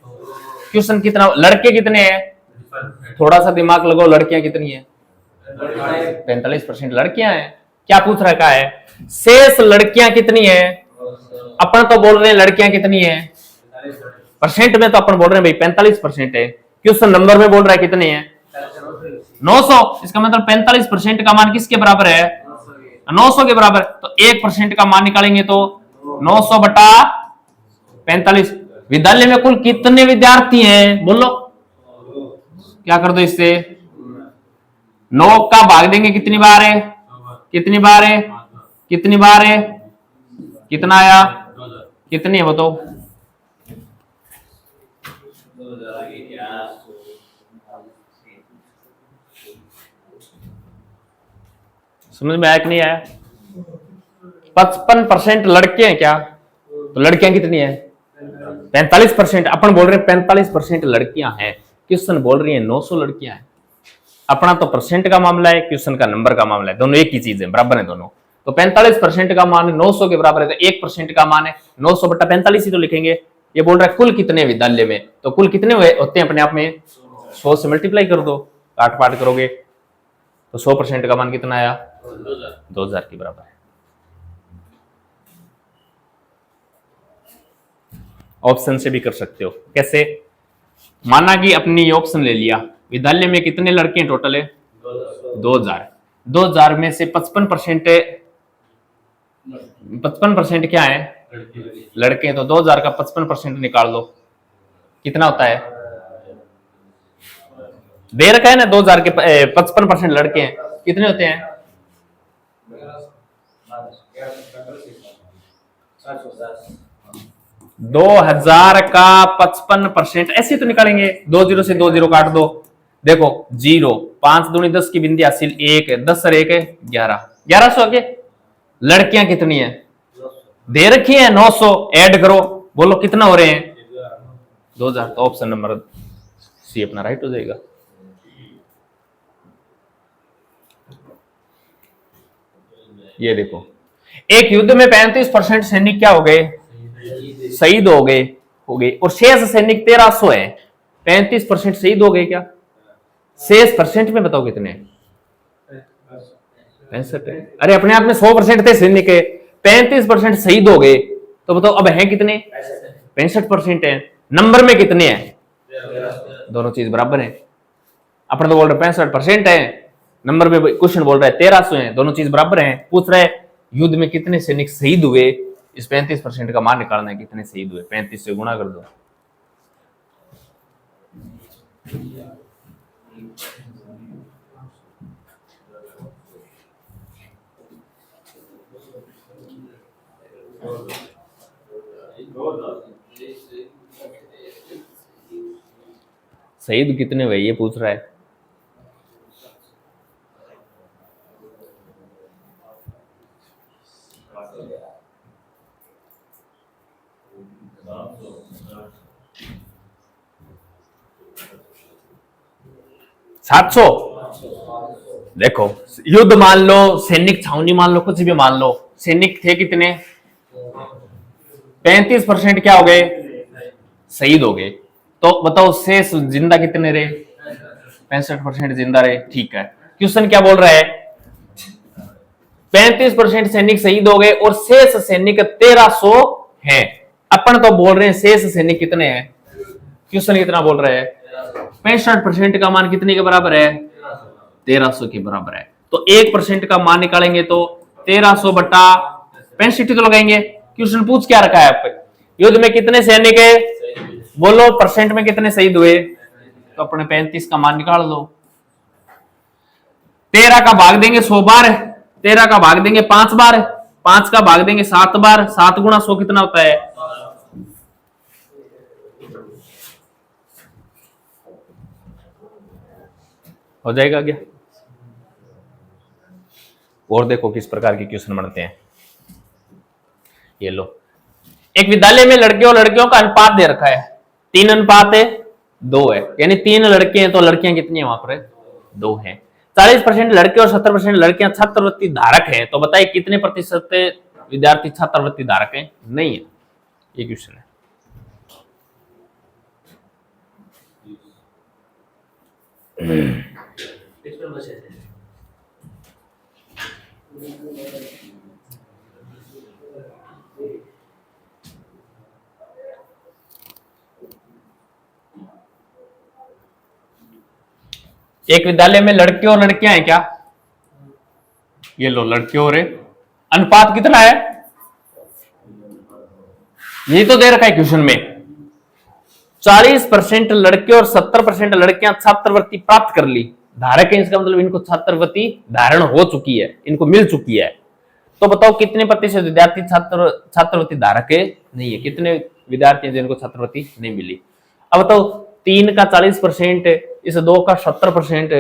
क्वेश्चन कितना, लड़के कितने हैं? थोड़ा सा दिमाग लगाओ, लड़कियां कितनी है? 45% लड़कियां हैं। क्या पूछ रखा है? शेष लड़कियां कितनी है? अपन तो बोल रहे हैं लड़कियां कितनी है, परसेंट में तो अपन बोल रहे हैं भाई 45% है। क्वेश्चन नंबर में बोल रहा है कितने हैं? 900। इसका मतलब 45% का मान किसके बराबर है? 900 के बराबर। तो 1% का मान निकालेंगे तो 900 बटा 45। विद्यालय में कुल कितने विद्यार्थी हैं? बोलो, क्या कर दो इससे? 9 का भाग देंगे कितनी बार है? कितनी बार है? कितनी बार है? कितना आया? कितनी है बताओ? समझ में आया कि नहीं आया? 55% लड़के हैं क्या? तो लड़कियां कितनी है? 45%। अपन बोल रहे हैं 45% लड़कियां हैं, क्वेश्चन बोल रही है 900 लड़कियां हैं। अपना तो परसेंट का मामला है, क्वेश्चन का नंबर का मामला है, दोनों एक ही चीज है, बराबर है दोनों। तो 45% का मान 900 के बराबर है, तो 1% का मान है 900 बटा 45 ही तो लिखेंगे। ये बोल रहा है कुल कितने विद्यालय में, तो कुल कितने होते हैं अपने आप में? 100 से मल्टीप्लाई कर दो, काट पाट करोगे तो 100% का मान कितना आया? 2000 के बराबर है। ऑप्शन से भी कर सकते हो। कैसे? माना कि अपनी ऑप्शन ले लिया, विद्यालय में कितने लड़के हैं टोटल है? 2000। 2000 में से 55% क्या है? लड़के। तो 2000 का 55% निकाल लो, कितना होता है? दे रखा है ना 2000 के 55% लड़के हैं, कितने होते हैं? 2000 का 55%, ऐसे तो निकालेंगे। 20 से 20 काट दो, देखो 0, 5 दूनी 10 की बिंदी हासिल 1 है, 10 और 1 है 11, 1100 आगे। लड़कियां कितनी है? दे रखी है 900, ऐड करो, बोलो कितना हो रहे हैं? 2000। तो ऑप्शन नंबर सी अपना राइट हो जाएगा। ये देखो, एक युद्ध में 35% सैनिक क्या हो गए? शहीद हो गए और शेष सैनिक 1300 है। 35% शहीद हो गए क्या? शेष परसेंट में बताओ कितने? 65 है। अरे अपने आप में 100% थे सैनिक, 35% शहीद हो गए, तो बताओ अब है कितने? 65% है। नंबर में कितने हैं? दोनों चीज बराबर है। अपने तो बोल रहे 65% है, नंबर में क्वेश्चन बोल रहा है 1300 है, दोनों चीज बराबर है। पूछ रहा है युद्ध में कितने सैनिक शहीद हुए, इस 35% का मान निकालना है, कितने शहीद हुए, 35 से गुणा कर दो। शहीद कितने हुए ये पूछ रहा है। सात सौ। देखो युद्ध मान लो, सैनिक छावनी मान लो, कुछ भी मान लो, सैनिक थे कितने? 35% क्या हो गए? शहीद हो गए। तो बताओ शेष जिंदा कितने रहे? 65% जिंदा रहे। ठीक है, क्वेश्चन क्या बोल रहा है? 35% सैनिक शहीद हो गए और शेष सैनिक 1300 हैं। अपन तो बोल रहे हैं शेष सैनिक कितने हैं। क्वेश्चन कितना बोल रहा है? 65% का मान कितने के बराबर है? 1300 के बराबर है। तो 1% का मान निकालेंगे तो 1300 बटा 65 तो लगाएंगे। क्वेश्चन पूछ क्या रखा है आप? युद्ध में कितने सैनिक है, बोलो परसेंट में कितने शहीद हुए, तो अपने 35 का मान निकाल लो। 13 का भाग देंगे 100 बार, 13 का भाग देंगे 5 बार, 5 का भाग देंगे 7 बार, 7 गुणा 100 कितना होता है? हो जाएगा क्या? और देखो किस प्रकार के क्वेश्चन बनते हैं। ये लो, एक विद्यालय में लड़के और लड़कियों का अनुपात दे रखा है, 3 अनुपात है 2 है, यानी 3 लड़के हैं तो लड़कियां कितनी है वहां पर? 2 हैं। 40% लड़के और 70% लड़कियां छात्रवृत्ति धारक हैं, तो बताइए कितने प्रतिशत विद्यार्थी छात्रवृत्ति धारक हैं? नहीं है। ये क्वेश्चन है। एक विद्यालय में लड़के और लड़कियां हैं क्या? ये लो, लड़के और अनुपात कितना है? ये तो दे रखा है क्वेश्चन में। 40% लड़के और 70% लड़कियां छात्रवृत्ति प्राप्त कर ली, धारक है, इसका मतलब इनको छात्रवृत्ति धारण हो चुकी है, इनको मिल चुकी है। तो बताओ कितने प्रतिशत विद्यार्थी छात्रवृत्ति धारक है? नहीं है। कितने विद्यार्थी जिनको छात्रवृत्ति नहीं मिली? अब बताओ 3 का 40%, इस 2 का 70%,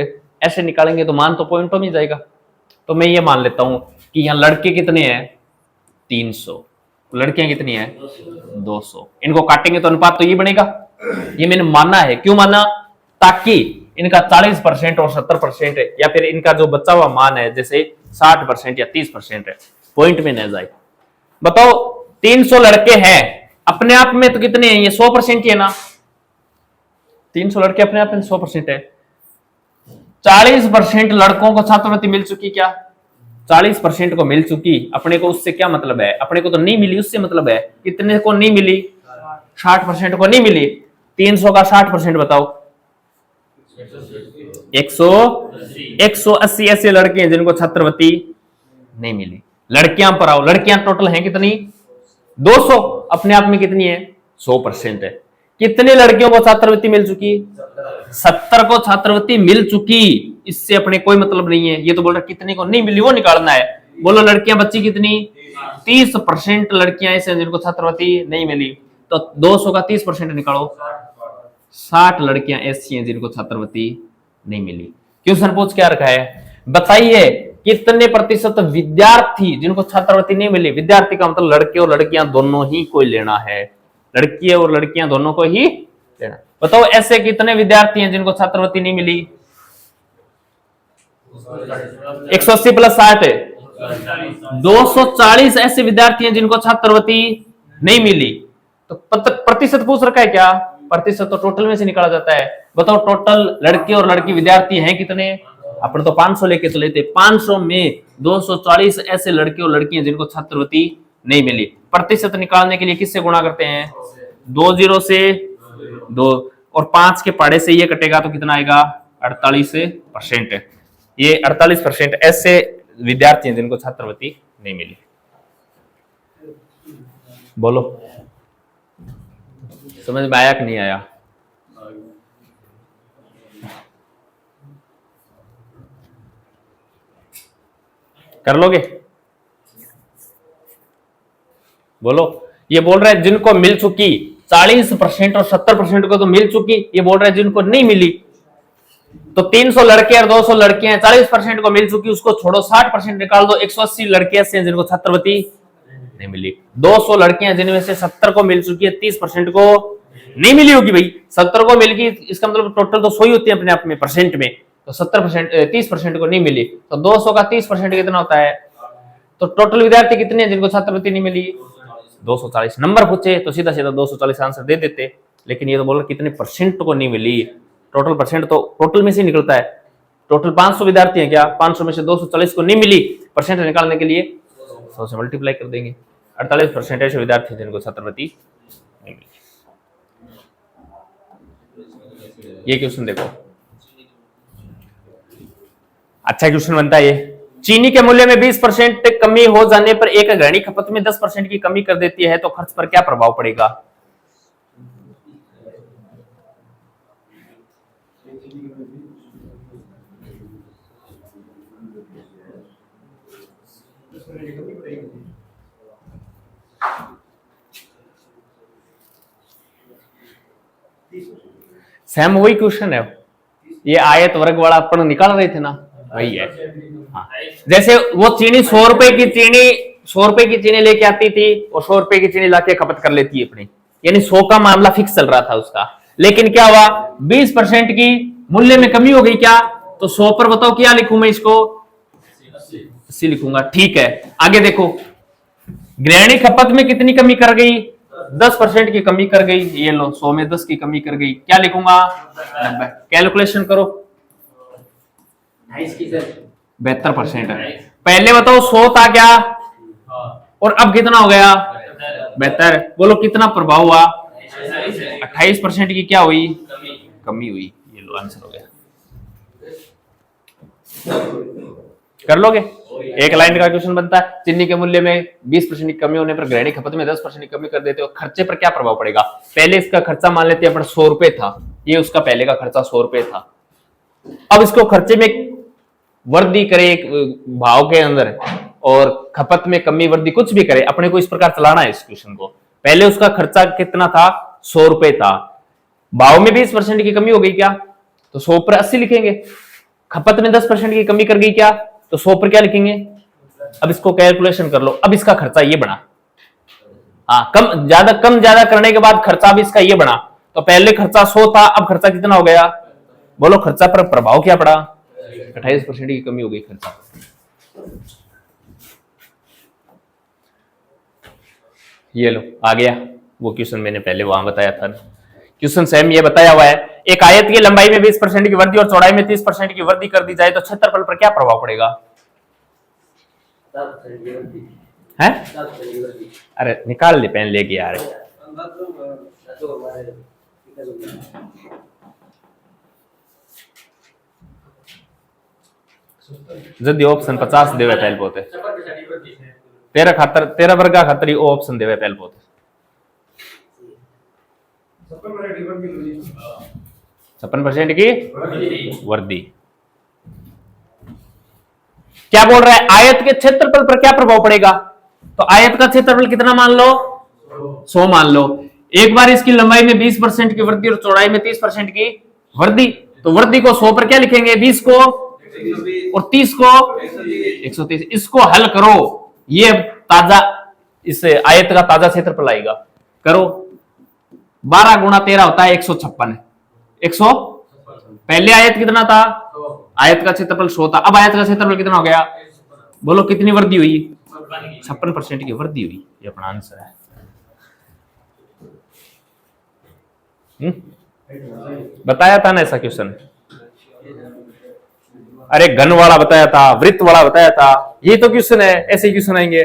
ऐसे निकालेंगे तो मान तो पॉइंटों में जाएगा। तो मैं ये मान लेता हूं कि यहाँ लड़के कितने हैं? 300, लड़कियां कितनी है? 200। इनको काटेंगे तो अनुपात तो ये बनेगा। ये मैंने माना है। क्यों माना? ताकि इनका 40% और 70% है, या फिर इनका जो बचा हुआ मान है जैसे 60% या 30% है, पॉइंट में न जाए। बताओ 300 लड़के हैं, अपने आप में तो कितने हैं? ये 100% ही है ना। 300 लड़के अपने आप में 100% है। 40% लड़कों को छात्रवृत्ति मिल चुकी क्या? 40% को मिल चुकी। अपने को उससे क्या मतलब है? अपने को तो नहीं मिली, उससे मतलब है। कितने को नहीं मिली? 60% को नहीं मिली। 300 का 60% बताओ। 180 ऐसे लड़के हैं जिनको छात्रवृत्ति नहीं मिली। लड़कियां पर आओ, लड़कियां टोटल हैं कितनी? 200, अपने आप में कितनी है? 100% है। कितने लड़कियों को छात्रवृत्ति मिल चुकी? 70 को छात्रवृत्ति मिल चुकी। इससे अपने कोई मतलब नहीं है। ये तो बोल रहा कितने को नहीं मिली वो निकालना है। बोलो लड़कियां बच्ची कितनी? 30% लड़कियां ऐसे हैं जिनको छात्रवृत्ति नहीं मिली। तो 200 का 30% निकालो, 60 लड़कियां ऐसी हैं जिनको छात्रवृत्ति नहीं मिली। क्वेश्चन पूछ क्या रखा है? बताइए कितने प्रतिशत विद्यार्थी जिनको छात्रवृत्ति नहीं मिली? विद्यार्थी का मतलब लड़के और लड़कियां दोनों ही को लेना है, लड़की और लड़कियां दोनों को ही लेना। बताओ ऐसे कितने विद्यार्थी हैं जिनको छात्रवृत्ति नहीं मिली? 180 प्लस 60 है 240 ऐसे विद्यार्थी हैं जिनको छात्रवृत्ति नहीं मिली। तो प्रतिशत पूछ रखा है क्या? प्रतिशत तो टोटल में से निकाला जाता है। बताओ टोटल लड़के और लड़की विद्यार्थी हैं कितने? अपन तो 500 लेके चले थे। 500 में 240 ऐसे लड़के और लड़कियां जिनको छात्रवृत्ति नहीं मिली। प्रतिशत निकालने के लिए किससे गुणा करते हैं? 20 से 2 और 5 के पाड़े से ये कटेगा तो कितना आएगा? 48%। ये 48% ऐसे विद्यार्थी हैं जिनको छात्रवृत्ति नहीं मिली। बोलो समझ में आया कि नहीं आया? कर लोगे? बोलो। ये बोल रहा है जिनको मिल चुकी 40% और 70% को तो मिल चुकी। ये बोल रहा है जिनको नहीं मिली। तो 300 लड़के और 200 लड़कियां 40% को मिल चुकी, उसको छोड़ो 60% निकाल दो। 180 लड़कियां ऐसे हैं जिनको छात्रवृत्ति नहीं मिली। 200 लड़कियां जिनमें से 70 को मिल चुकी है, 30% को नहीं मिली होगी। भाई 70 को मिल गई, इसका मतलब टोटल तो 100 ही होती है अपने आप में परसेंट में। तो 70% 30% को नहीं मिली, तो 200 का 30% कितना होता है? तो टोटल विद्यार्थी कितने हैं जिनको छात्रवृत्ति नहीं मिली? 240। नंबर पूछे तो सीधा सीधा 240 आंसर दे देते, लेकिन ये तो बोल रहे कितने परसेंट को नहीं मिली। टोटल परसेंट तो टोटल में से निकलता है। टोटल 500 विद्यार्थी हैं क्या? 500 में से 240 को नहीं मिली, परसेंट निकालने के लिए 100 से मल्टीप्लाई कर देंगे। 48% ऐसे विद्यार्थी जिनको छात्रवृत्ति नहीं मिली। ये क्वेश्चन देखो, अच्छा क्वेश्चन बनता है ये। चीनी के मूल्य में 20% कमी हो जाने पर एक गृहिणी खपत में 10% की कमी कर देती है, तो खर्च पर क्या प्रभाव पड़ेगा? सेम वही क्वेश्चन है। ये आयत वर्ग वाला अपन निकाल रहे थे ना, वही है। हाँ। जैसे वो चीनी 100 रुपए की चीनी लेके आती थी और 100 रुपए की चीनी लाके खपत कर लेती है अपनी, यानी 100 का मामला फिक्स चल रहा था उसका। लेकिन क्या हुआ? 20% की मूल्य में कमी हो गई क्या? तो 100 पर बताओ क्या लिखूं मैं इसको? 80 लिखूंगा। ठीक है, आगे देखो। गृहिणी खपत में कितनी कमी कर गई? 10% की कमी कर गई। ये लो 100 में 10 की कमी कर गई, क्या लिखूंगा? 90। कैलकुलेशन करो। 72% है। पहले बताओ 100 था क्या, और अब कितना हो गया? 72। बोलो कितना प्रभाव हुआ? 28% की क्या हुई? कमी हुई। ये लो आंसर हो गया। कर लोगे? एक लाइन का क्वेश्चन बनता है। चीनी के मूल्य में 20% की कमी होने पर गृहिणी खपत में 10% की कमी कर देते हो, खर्चे पर क्या प्रभाव पड़ेगा? पहले इसका खर्चा मान लेते हैं अपन 100 रुपए था, ये उसका पहले का खर्चा 100 रुपए था। अब इसको खर्चे में वृद्धि करे भाव के अंदर और खपत में कमी वृद्धि कुछ भी करे, अपने को इस प्रकार चलाना है इस क्वेश्चन को। पहले उसका खर्चा कितना था? 100 रुपए था। भाव में 20% की कमी हो गई क्या? तो 100 पर 80 लिखेंगे। खपत में 10% की कमी कर गई क्या? तो 100 पर क्या लिखेंगे? अब इसको कैलकुलेशन कर लो। अब इसका खर्चा ये बना। हाँ, कम ज्यादा करने के बाद खर्चा भी इसका ये बना। तो पहले खर्चा 100 था, अब खर्चा कितना हो गया? बोलो खर्चा पर प्रभाव क्या पड़ा? 28% की कमी हो गई खर्चा। ये लो आ गया वो क्वेश्चन मैंने पहले वहां बताया था। क्वेश्चन सेम ये बताया हुआ है। एक आयत की लंबाई में 20% की वृद्धि और चौड़ाई में 30% की वृद्धि कर दी जाए तो क्षेत्रफल पर क्या प्रभाव पड़ेगा? है? अरे निकाल ले, पेन लेके आ रहे। जल्दी ऑप्शन 50 देवे पहले पोते 13 वर्ग खातर ऑप्शन देवे पहले पोते। 56% की वृद्धि हुई। 56% की वृद्धि। क्या बोल रहा है, आयत के क्षेत्रफल पर क्या प्रभाव पड़ेगा? तो आयत का क्षेत्रफल कितना मान लो, 100 मान लो। एक बार इसकी लंबाई में 20% की वृद्धि और चौड़ाई में 30% की वृद्धि, तो वृद्धि को 100 पर क्या लिखेंगे, 20 को और 30 को 130। इसको हल करो, ये ताजा इस आयत का ताजा क्षेत्रफल आएगा। करो, 12 गुणा 13 होता है 156। 100 पहले आयत कितना था, आयत का क्षेत्रफल 100 था, अब आयत का क्षेत्रफल कितना हो गया? बोलो कितनी वृद्धि हुई? 56% की वृद्धि हुई। ये अपना आंसर है। बताया था ना ऐसा क्वेश्चन? अरे घन वाला बताया था, वृत्त वाला बताया था, ये तो क्वेश्चन है, ऐसे क्वेश्चन आएंगे।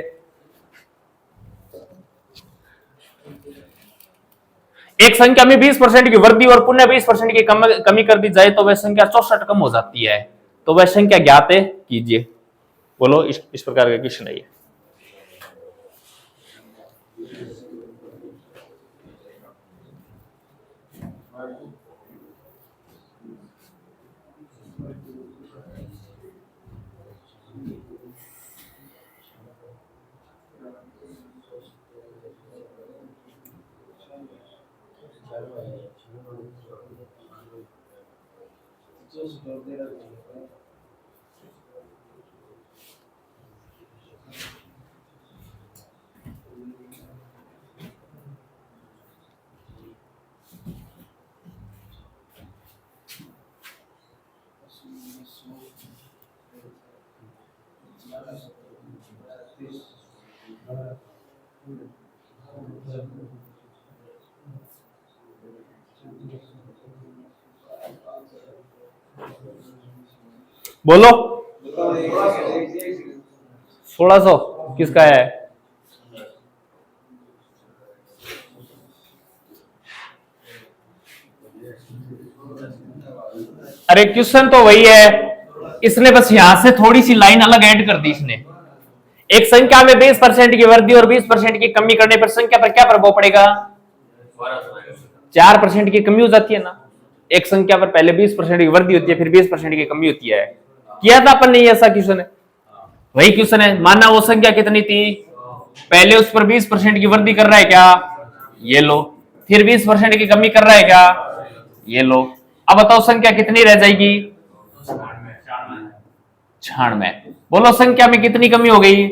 एक संख्या में 20% की वृद्धि और पुनः 20% की कमी कर दी जाए तो वह संख्या 64 कम हो जाती है, तो वह संख्या ज्ञात कीजिए। बोलो, इस प्रकार का क्वेश्चन है ये। बोलो 1600 किसका है? अरे क्वेश्चन तो वही है, इसने बस यहां से थोड़ी सी लाइन अलग ऐड कर दी इसने। एक संख्या में 20% की वृद्धि और 20% की कमी करने पर संख्या पर क्या प्रभाव पड़ेगा? 4% की कमी हो जाती है ना। एक संख्या पर पहले 20% की वृद्धि होती है, फिर 20% की कमी होती है। किया था अपन ने ऐसा क्वेश्चन है, वही क्वेश्चन है। माना वो संख्या कितनी थी, पहले उस पर 20% की वृद्धि कर रहा है क्या, ये लो, फिर 20% की कमी कर रहा है क्या, ये लो। अब बताओ संख्या कितनी रह जाएगी? 96। बोलो संख्या में कितनी कमी हो गई?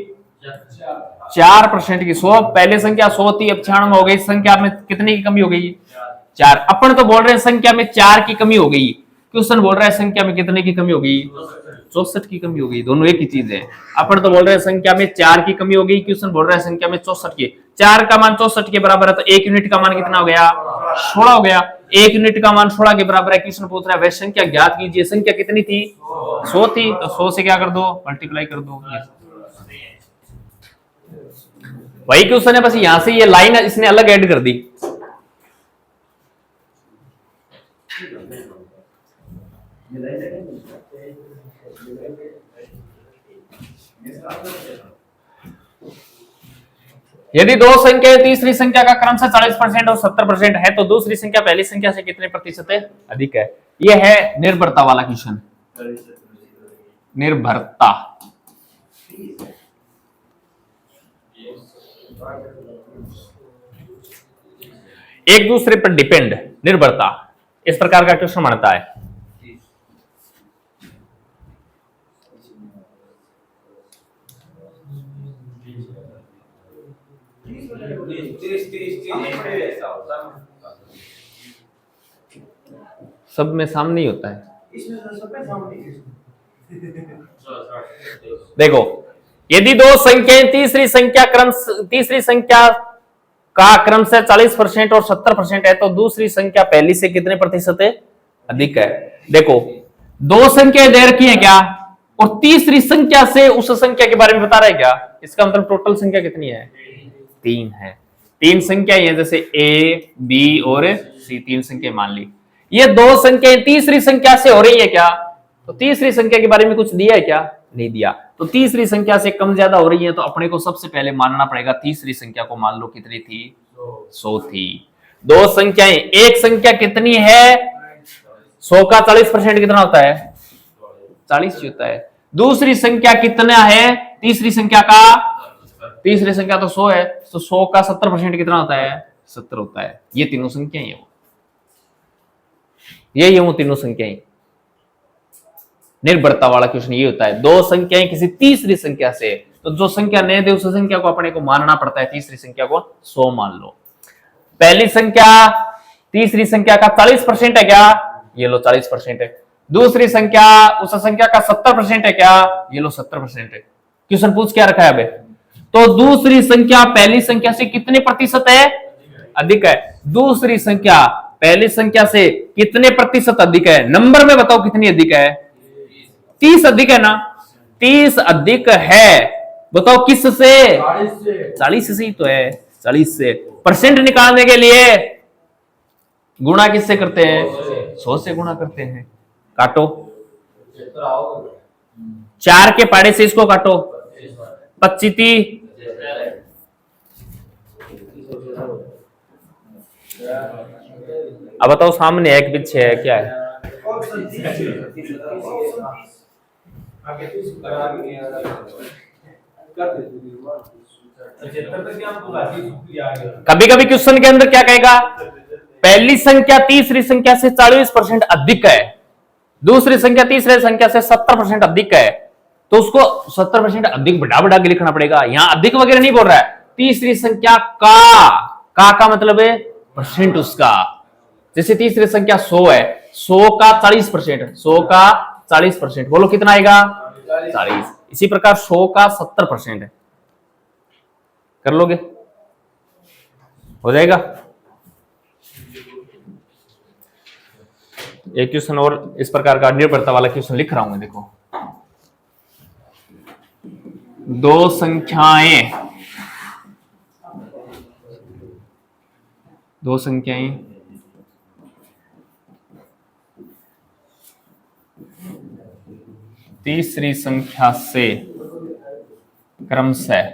4% की। 100 पहले संख्या 100 थी, अब 96 हो गई। संख्या में कितनी की कमी हो गई? 4। अपन तो बोल रहे हैं संख्या में 4 की कमी हो गई, क्वेश्चन बोल रहा है संख्या में कितने की कमी हो गई? 64 की कमी हो गई। दोनों एक ही चीज है। अपन तो बोल रहे हैं संख्या में 4 की कमी हो गई, क्वेश्चन बोल रहा है संख्या में 64 की। 4 का मान 64 के बराबर है, तो 1 यूनिट का मान कितना हो गया? 16 हो गया। 1 यूनिट का मान 16 के बराबर है। क्वेश्चन पूछ रहा है वह संख्या ज्ञात कीजिए। संख्या कितनी थी? 100 थी, तो 100 से क्या कर दो? मल्टीप्लाई कर दो। वही क्वेश्चन है, बस यहां से ये लाइन इसने अलग ऐड कर दी। यदि दो संख्या तीसरी संख्या का क्रम से 40% और 70% है तो दूसरी संख्या पहली संख्या से कितने प्रतिशत अधिक है? यह है निर्भरता वाला क्वेश्चन। निर्भरता, एक दूसरे पर डिपेंड, निर्भरता, इस प्रकार का क्वेश्चन बनता है। सब में सामने ही होता है। देखो, यदि दो संख्याएं तीसरी संख्या का क्रम से 40% और 70% है तो दूसरी संख्या पहली से कितने प्रतिशत अधिक है? देखो, दो संख्याएं दे रखी है क्या, और तीसरी संख्या से उस संख्या के बारे में बता रहा है क्या? इसका मतलब टोटल संख्या कितनी है? 3 है। 3 संख्या है, जैसे ए, बी और सी, 3 संख्या मान ली। ये दो संख्याएं तीसरी संख्या से हो रही है क्या? तो तीसरी संख्या के बारे में कुछ दिया है क्या? नहीं दिया। तो तीसरी संख्या से कम ज्यादा हो रही है तो अपने को सबसे पहले मानना पड़ेगा तीसरी संख्या को। मान लो कितनी थी? 100 थी। दो संख्याएं, एक संख्या कितनी है, 100 का 40% कितना होता है, 40 होता है। दूसरी संख्या कितना है, तीसरी संख्या का, तीसरी संख्या तो 100 है, तो 100 का 70% कितना होता है, 70 होता है। ये तीनों संख्याएं हैं, ये वो तीनों संख्याएं। निर्भरता वाला क्वेश्चन ये होता है, दो संख्याएं किसी तीसरी संख्या से, तो जो संख्या नहीं दे उस संख्या को अपने को मानना पड़ता है, तीसरी संख्या को 100 मान लो। पहली संख्या तीसरी संख्या का 40% है क्या, ये लो 40% है। दूसरी संख्या उस संख्या का 70% है क्या, ये लो 70% है। क्वेश्चन पूछ क्या रखा है अबे, तो दूसरी संख्या पहली संख्या से कितने प्रतिशत है, अधिक है। दूसरी संख्या पहली संख्या से कितने प्रतिशत अधिक है, नंबर में बताओ कितनी अधिक है, 30 अधिक है ना, 30 अधिक है। बताओ किस से, 40 से ही तो है, 40 से। परसेंट निकालने के लिए गुणा किससे करते हैं, 100 से गुणा करते हैं। काटो, 4 के पाड़े से इसको काटो, 25 अब बताओ सामने एक पीछे है, क्या है, कभी कभी क्वेश्चन के अंदर क्या कहेगा, पहली संख्या तीसरी संख्या से 40% अधिक है, दूसरी संख्या तीसरी संख्या से 70% अधिक है, तो उसको 70% अधिक बढ़ा बढ़ा के लिखना पड़ेगा। यहां अधिक वगैरह नहीं बोल रहा है, तीसरी संख्या का मतलब है परसेंट उसका। जैसे तीसरी संख्या 100 है, 100 का 40%, 100 का 40%, बोलो कितना आएगा, 40। इसी प्रकार 100 का 70% है, कर लोगे, हो जाएगा। एक क्वेश्चन और इस प्रकार का निर्भरता वाला क्वेश्चन लिख रहा हूं मैं, देखो। दो संख्याएं 3री संख्या से क्रमशः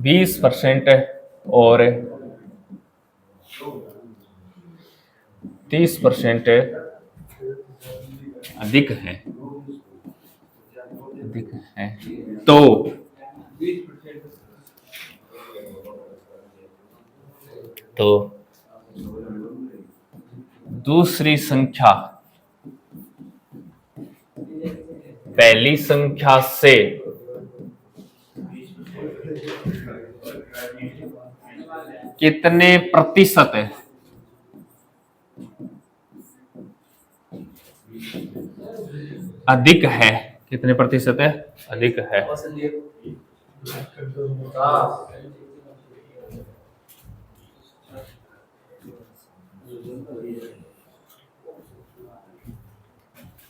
20% और 30% अधिक है, तो दूसरी संख्या पहली संख्या से कितने प्रतिशत है, अधिक है, कितने प्रतिशत है, अधिक है।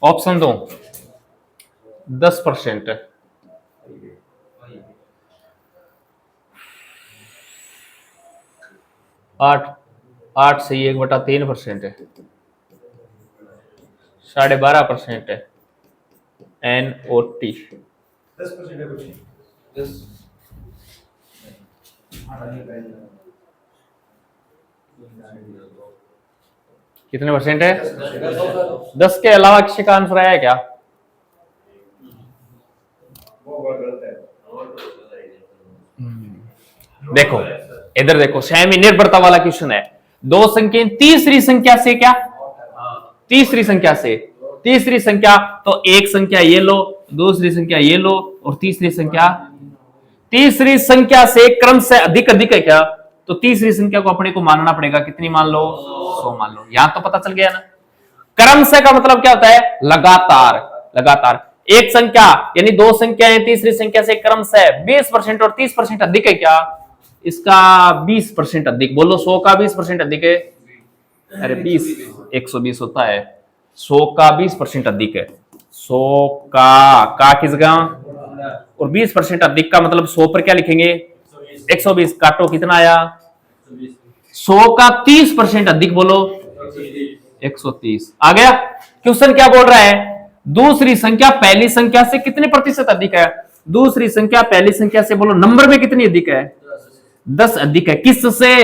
ऑप्शन दो, 10%, 8 से 1/3% है, 12.5% है, एन ओ टी 10% है, कुछ 10 कितने परसेंट है, 10 के अलावा किसी का आंसर आया है क्या, देखो इधर देखो, सेमी निर्भरता वाला क्वेश्चन है। दो संख्या तीसरी संख्या से क्या, तीसरी संख्या तो एक संख्या ये लो, दूसरी संख्या ये लो, और तीसरी संख्या से क्रम से अधिक है क्या, तो तीसरी संख्या को अपने को मानना पड़ेगा, कितनी मान लो, 100 मान लो। यहां तो पता चल गया ना। क्रम से का मतलब क्या होता है, लगातार। एक संख्या यानी दो संख्याएं तीसरी संख्या से क्रम से 20% और 30% अधिक है क्या, इसका 20% अधिक, बोलो 100 का 20% अधिक है, अरे 20 120 होता है, 100 का 20% अधिक है, 100 का किस जगह, और 20% अधिक का मतलब 100 पर क्या लिखेंगे, 120, काटो कितना आया, 100 का 30% अधिक, बोलो 130 आ गया। क्वेश्चन क्या बोल रहा है, दूसरी संख्या पहली संख्या से कितने प्रतिशत अधिक है, दूसरी संख्या पहली संख्या से बोलो नंबर में कितनी अधिक है, 10 अधिक है किससे?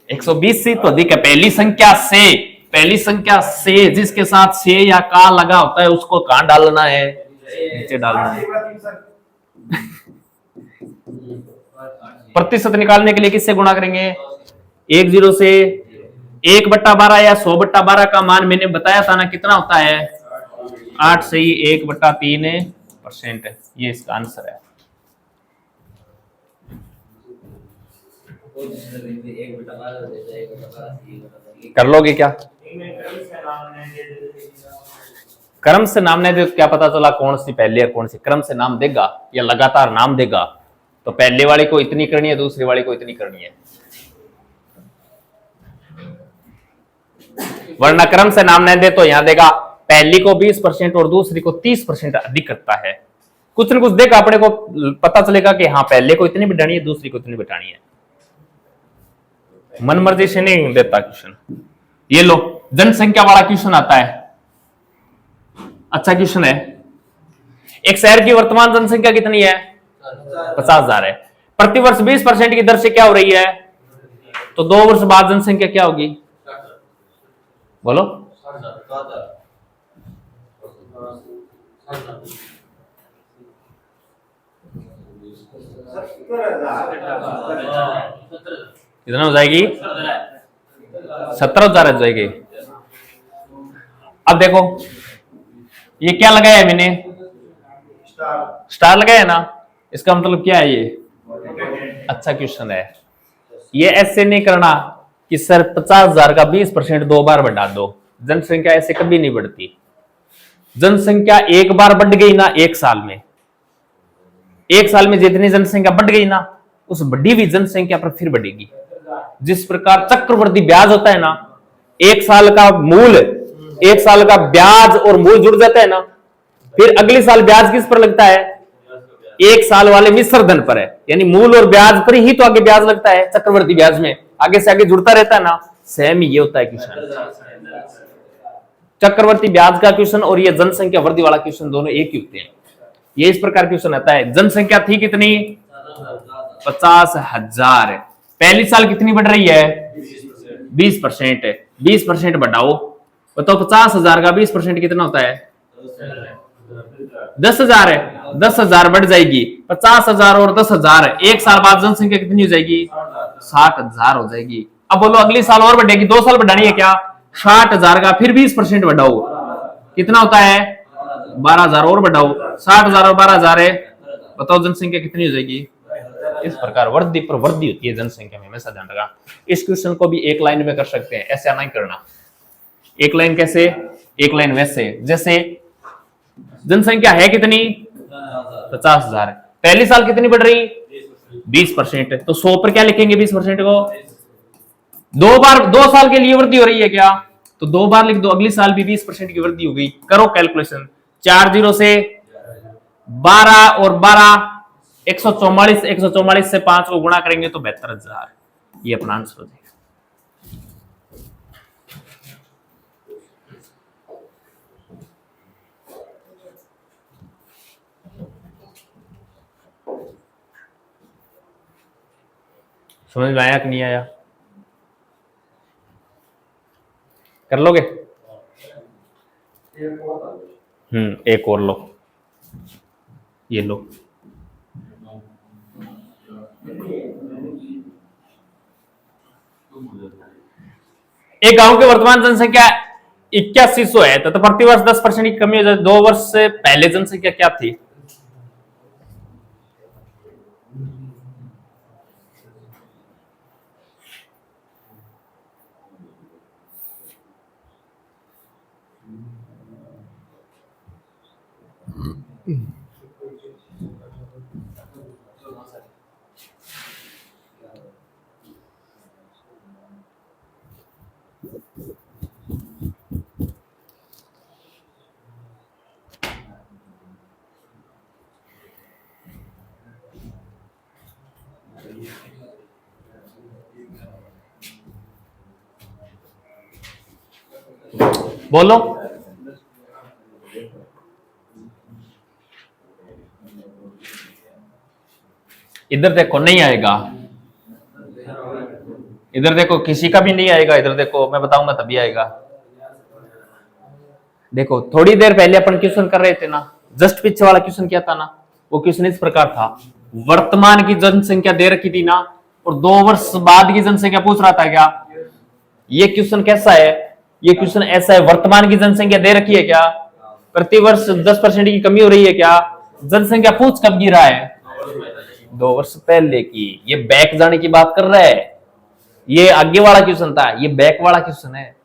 120 से तो अधिक है पहली संख्या से। पहली संख्या से जिसके साथ से या का लगा होता है उसको कहां डालना है? नीचे डालना है। प्रतिशत निकालने के लिए किससे गुणा करेंगे? 10 से। 1/12 या 100/12 का मान मैंने बताया था ना कितना होता है? 8 से ही 1/3% है। ये इसका आंसर है। कर लोगे क्या? क्रम से नाम नहीं दे तो क्या पता चला कौन सी पहले और कौन सी? क्रम से नाम देगा या लगातार नाम देगा तो पहले वाले को इतनी करनी है, दूसरी वाले को इतनी करनी है। वरना क्रम से नाम नहीं दे तो यहां देगा पहली को 20% और दूसरी को 30% अधिक करता है। कुछ न कुछ देगा, अपने को पता चलेगा कि हाँ पहले को इतनी बिठानी है, दूसरी को इतनी बिठानी है। मन मर्जी से नहीं देता क्वेश्चन। ये लो जनसंख्या वाला क्वेश्चन आता है, अच्छा क्वेश्चन है। एक शहर की वर्तमान जनसंख्या कितनी है? 50,000 है। प्रतिवर्ष 20% की दर से क्या हो रही है? तो 2 वर्ष बाद जनसंख्या क्या होगी? बोलो। कितना हो जाएगी? 17,000 हो जाएगी। अब देखो ये क्या लगाया है मैंने? स्टार लगाया है ना। इसका मतलब क्या है? ये अच्छा क्वेश्चन है। ये ऐसे नहीं करना कि सर 50,000 का 20% 2 बार बढ़ा दो। जनसंख्या ऐसे कभी नहीं बढ़ती। जनसंख्या एक बार बढ़ गई ना एक साल में, एक साल में जितनी जनसंख्या बढ़ गई ना उस बढ़ी हुई जनसंख्या पर फिर बढ़ेगी। जिस प्रकार चक्रवृद्धि ब्याज होता है ना, एक साल का मूल, एक साल का ब्याज और मूल जुड़ जाता है ना, फिर अगले साल ब्याज किस पर लगता है? एक साल वाले मिश्र धन पर है। यानी मूल और ब्याज पर ही तो आगे ब्याज लगता है। चक्रवृद्धि ब्याज में आगे से आगे जुड़ता रहता है ना। सेम ही ये होता है क्वेश्चन। चक्रवर्ती ब्याज का क्वेश्चन और ये जनसंख्या वृद्धि वाला क्वेश्चन दोनों एक ही होते हैं। ये इस प्रकार क्वेश्चन आता है। जनसंख्या थी कितनी? 50,000। पहली साल कितनी बढ़ रही है? 20%। 20% बढ़ाओ, बताओ 50,000 का 20% कितना होता है? 10,000 है। 10,000 बढ़ जाएगी। 50,000 और 10,000, एक साल बाद जनसंख्या कितनी हो जाएगी? 60,000 हो जाएगी। अब बोलो अगले साल और बढ़ेगी, 2 साल बढ़ानी है क्या? 60,000 का फिर 20% बढ़ाओ, कितना होता है? 12,000 और बढ़ाओ, 60,000 और 12,000 है, बताओ जनसंख्या कितनी हो जाएगी? इस प्रकार वृद्धि पर वृद्धि होती है जनसंख्या में, हमेशा ध्यान रखना। इस क्वेश्चन को भी एक लाइन में कर सकते हैं, ऐसा नहीं करना। एक लाइन कैसे? एक लाइन वैसे जैसे जनसंख्या है कितनी? 50,000। पहली साल कितनी बढ़ रही? 20%। तो 100 पर क्या लिखेंगे? 20% को 2 बार, 2 साल के लिए वृद्धि हो रही है क्या? तो 2 बार लिख दो, अगले साल भी 20% की वृद्धि हो गई। करो कैलकुलेशन। 4 0 से 12 और 12 144। 144 से 5 को गुणा करेंगे तो 72,000। ये अपना आंसर हो जाएगा। समझ में आया कि नहीं आया? कर लोगे? एक और लो, ये लो। एक गांव की वर्तमान जनसंख्या 8100 है, तो प्रतिवर्ष 10% की कमी हो जाए। 2 वर्ष से पहले जनसंख्या क्या थी? बोलो। इधर देखो नहीं आएगा, इधर देखो किसी का भी नहीं आएगा, इधर देखो मैं बताऊंगा तभी आएगा। देखो थोड़ी देर पहले अपन क्वेश्चन कर रहे थे ना, जस्ट पीछे वाला क्वेश्चन क्या था ना, वो क्वेश्चन इस प्रकार था, वर्तमान की जनसंख्या दे रखी थी ना, और 2 वर्ष बाद की जनसंख्या पूछ रहा था क्या। ये क्वेश्चन कैसा है, ये क्वेश्चन ऐसा है, वर्तमान की जनसंख्या दे रखी है क्या, प्रतिवर्ष 10% की कमी हो रही है क्या, जनसंख्या पूछ कब गिरा है, 2 वर्ष पहले की। ये बैक जाने की बात कर रहा है, ये आगे वाला क्वेश्चन था, ये बैक वाला क्वेश्चन है।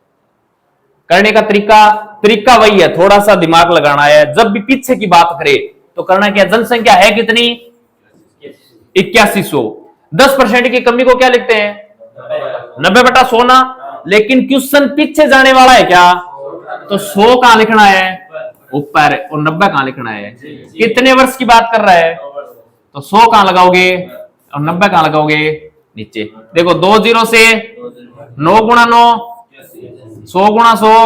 करने का तरीका तरीका वही है, थोड़ा सा दिमाग लगाना है। जब भी पीछे की बात करे तो करना क्या, जनसंख्या है कितनी 8100, 10% की कमी को क्या लिखते हैं 90/100 ना। लेकिन क्वेश्चन पीछे जाने वाला है क्या, तो 100 कहां लिखना है ऊपर और 90 कहां लिखना है, कितने वर्ष की बात कर रहा है, तो 100 कहां लगाओगे और 90 कहां लगाओगे नीचे। देखो 2 0 से 9 गुणा 9, 100 गुणा 100,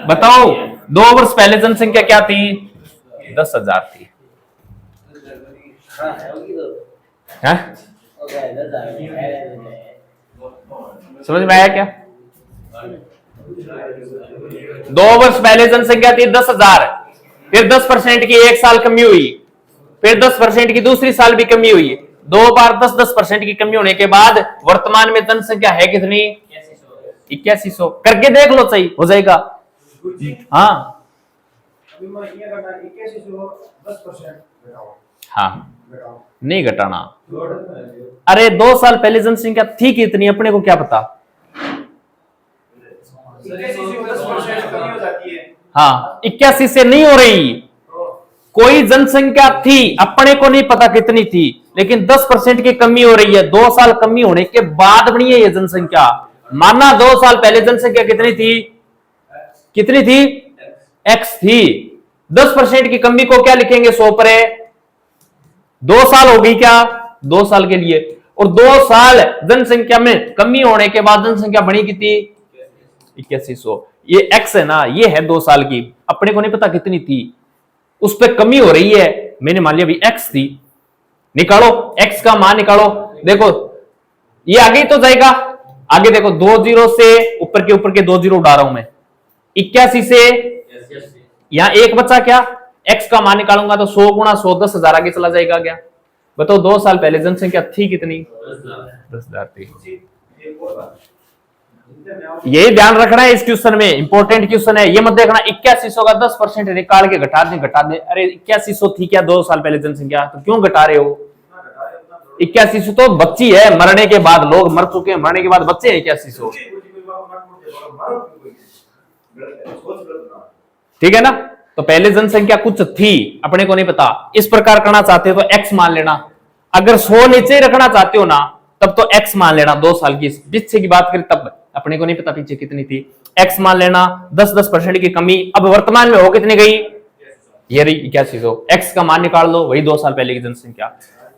बताओ 2 वर्ष पहले जनसंख्या क्या थी 10,000 थी। है? समझ में आया क्या। 2 वर्ष पहले जनसंख्या थी 10,000, फिर 10% की एक साल कमी हुई, फिर 10% की दूसरी साल भी कमी हुई, 2 बार 10% की कमी होने के बाद वर्तमान में जनसंख्या है कितनी 8100। करके देख लो सही हो जाएगा। हाँ हाँ नहीं घटाना। अरे 2 साल पहले जनसंख्या थी कितनी अपने को क्या पता। हाँ 81 से नहीं हो रही, कोई जनसंख्या थी अपने को नहीं पता कितनी थी, लेकिन 10% की कमी हो रही है, 2 साल कमी होने के बाद बनी है ये जनसंख्या। माना 2 साल पहले जनसंख्या कितनी थी, कितनी थी x थी, 10% की कमी को क्या लिखेंगे 100 पर, 2 साल हो गई क्या 2 साल के लिए, और 2 साल जनसंख्या में कमी होने के बाद जनसंख्या बनी कितनी 8100। ये x है ना, ये है 2 साल की, अपने को नहीं पता कितनी थी, उस पर कमी हो रही है, मैंने मान लिया भी x थी, निकालो x का मान निकालो। देखो ये आगे ही तो जाएगा, आगे देखो 2 0 से ऊपर के 2 0 उड़ा रहा हूं मैं, 81 से यहां एक बचा क्या, x का मान निकालूंगा तो 100 गुणा 100 10,000 आगे चला जाएगा क्या। बताओ 2 साल पहले जनसंख्या थी कितनी 10,000 थी। यही ध्यान रखना है इस क्वेश्चन में, इंपॉर्टेंट क्वेश्चन है ये, मत देखना 8100 का 10% निकाल के घटा दे, अरे 8100 थी क्या 2 साल पहले जनसंख्या, तो क्यों घटा रहे हो। 8100 तो बच्ची है, मरने के बाद लोग मर चुके हैं, मरने के बाद बच्चे हैं 8100, ठीक है ना। तो पहले जनसंख्या कुछ थी अपने को नहीं पता, इस प्रकार करना चाहते हो तो x मान लेना, अगर 100 नीचे रखना चाहते हो ना तब तो x मान लेना, 2 साल की पीछे की बात करें तब अपने को नहीं पता पीछे कितनी थी, x मान लेना, 10% की कमी, अब वर्तमान में हो कितनी गई ये रही 8100, x का मान निकाल लो, वही 2 साल पहले की जनसंख्या।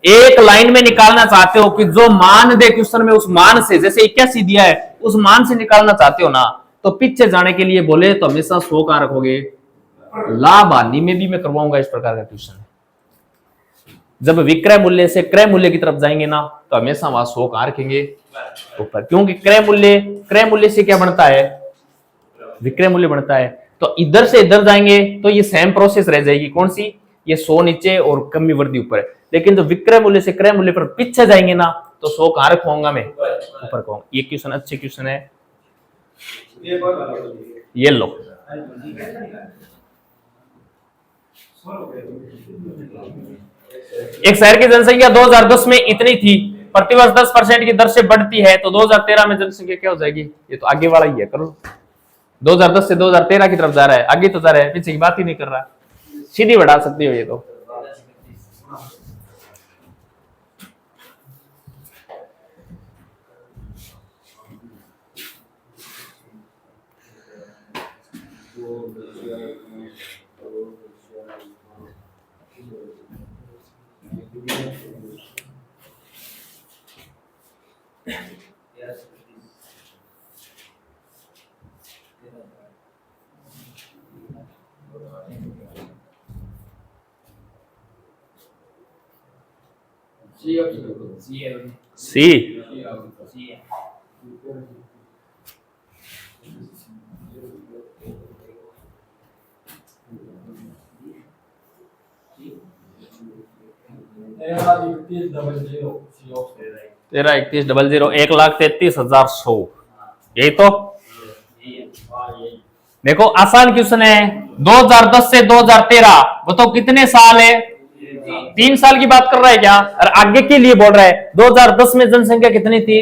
एक लाइन में निकालना चाहते हो कि जो मान दे क्वेश्चन में उस मान से, जैसे 81 दिया है उस मान से निकालना चाहते हो ना, तो पीछे जाने के लिए बोले तो हमेशा 100 का रखोगे। लाभ हानि में भी मैं करवाऊंगा इस प्रकार का क्वेश्चन। जब विक्रय मूल्य से क्रय मूल्य की तरफ जाएंगे ना तो हमेशा वहां 100 कहां रखेंगे ऊपर, क्योंकि क्रय मूल्य से क्या बनता है विक्रय मूल्य बनता है। तो इधर से इधर जाएंगे तो ये सेम प्रोसेस रह जाएगी, कौन सी, ये 100 नीचे और कमी वृद्धि ऊपर है। लेकिन जो विक्रय मूल्य से क्रय मूल्य पर पीछे जाएंगे ना तो 100 कहां रखूंगा मैं ऊपर कहूंगा। ये क्वेश्चन अच्छे क्वेश्चन है, ये लो। एक शहर की जनसंख्या 2010 में इतनी थी, प्रतिवर्ष 10% की दर से बढ़ती है, तो 2013 में जनसंख्या क्या हो जाएगी, ये तो आगे वाला ही है, करो 2010 से 2013 की तरफ जा रहा है, आगे तो जा रहा है, पीछे की बात ही नहीं कर रहा, सीधी बढ़ा सकती हो ये तो। सी। तेरह 3100 1,33,100 यही तो। देखो आसान क्वेश्चन है। 2010 से 2013 बताओ कितने साल है? 3 साल की बात कर रहा है क्या? और आगे के लिए बोल रहा है 2010 में जनसंख्या कितनी थी?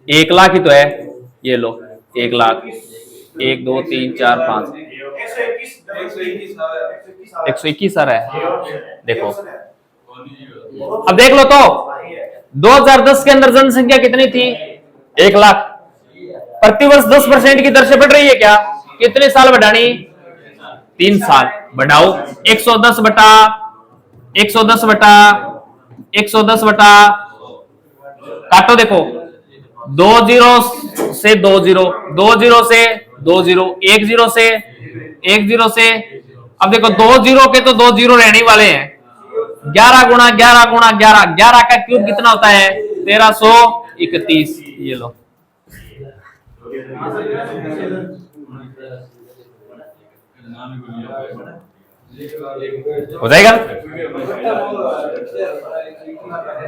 1 लाख ही तो है। ये लो 1 लाख 1 2 3 4 5 121 आ रहा है। देखो अब देख लो तो 2010 के अंदर जनसंख्या कितनी थी? 1 लाख। प्रतिवर्ष 10% की दर से बढ़ रही है क्या? कितने साल बढ़ानी? 3 साल। बढ़ाओ 110 बटा 110 बटा 110 बटा काटो। देखो 2 जीरो से 2 जीरो 2 जीरो से 2 जीरो 1 जीरो से 1 जीरो से। अब देखो 2 जीरो के तो 2 जीरो रहने वाले हैं। 11 गुणा 11 गुणा 11 11 का क्यूब कितना होता है? 1331। ये लो हो जाएगा।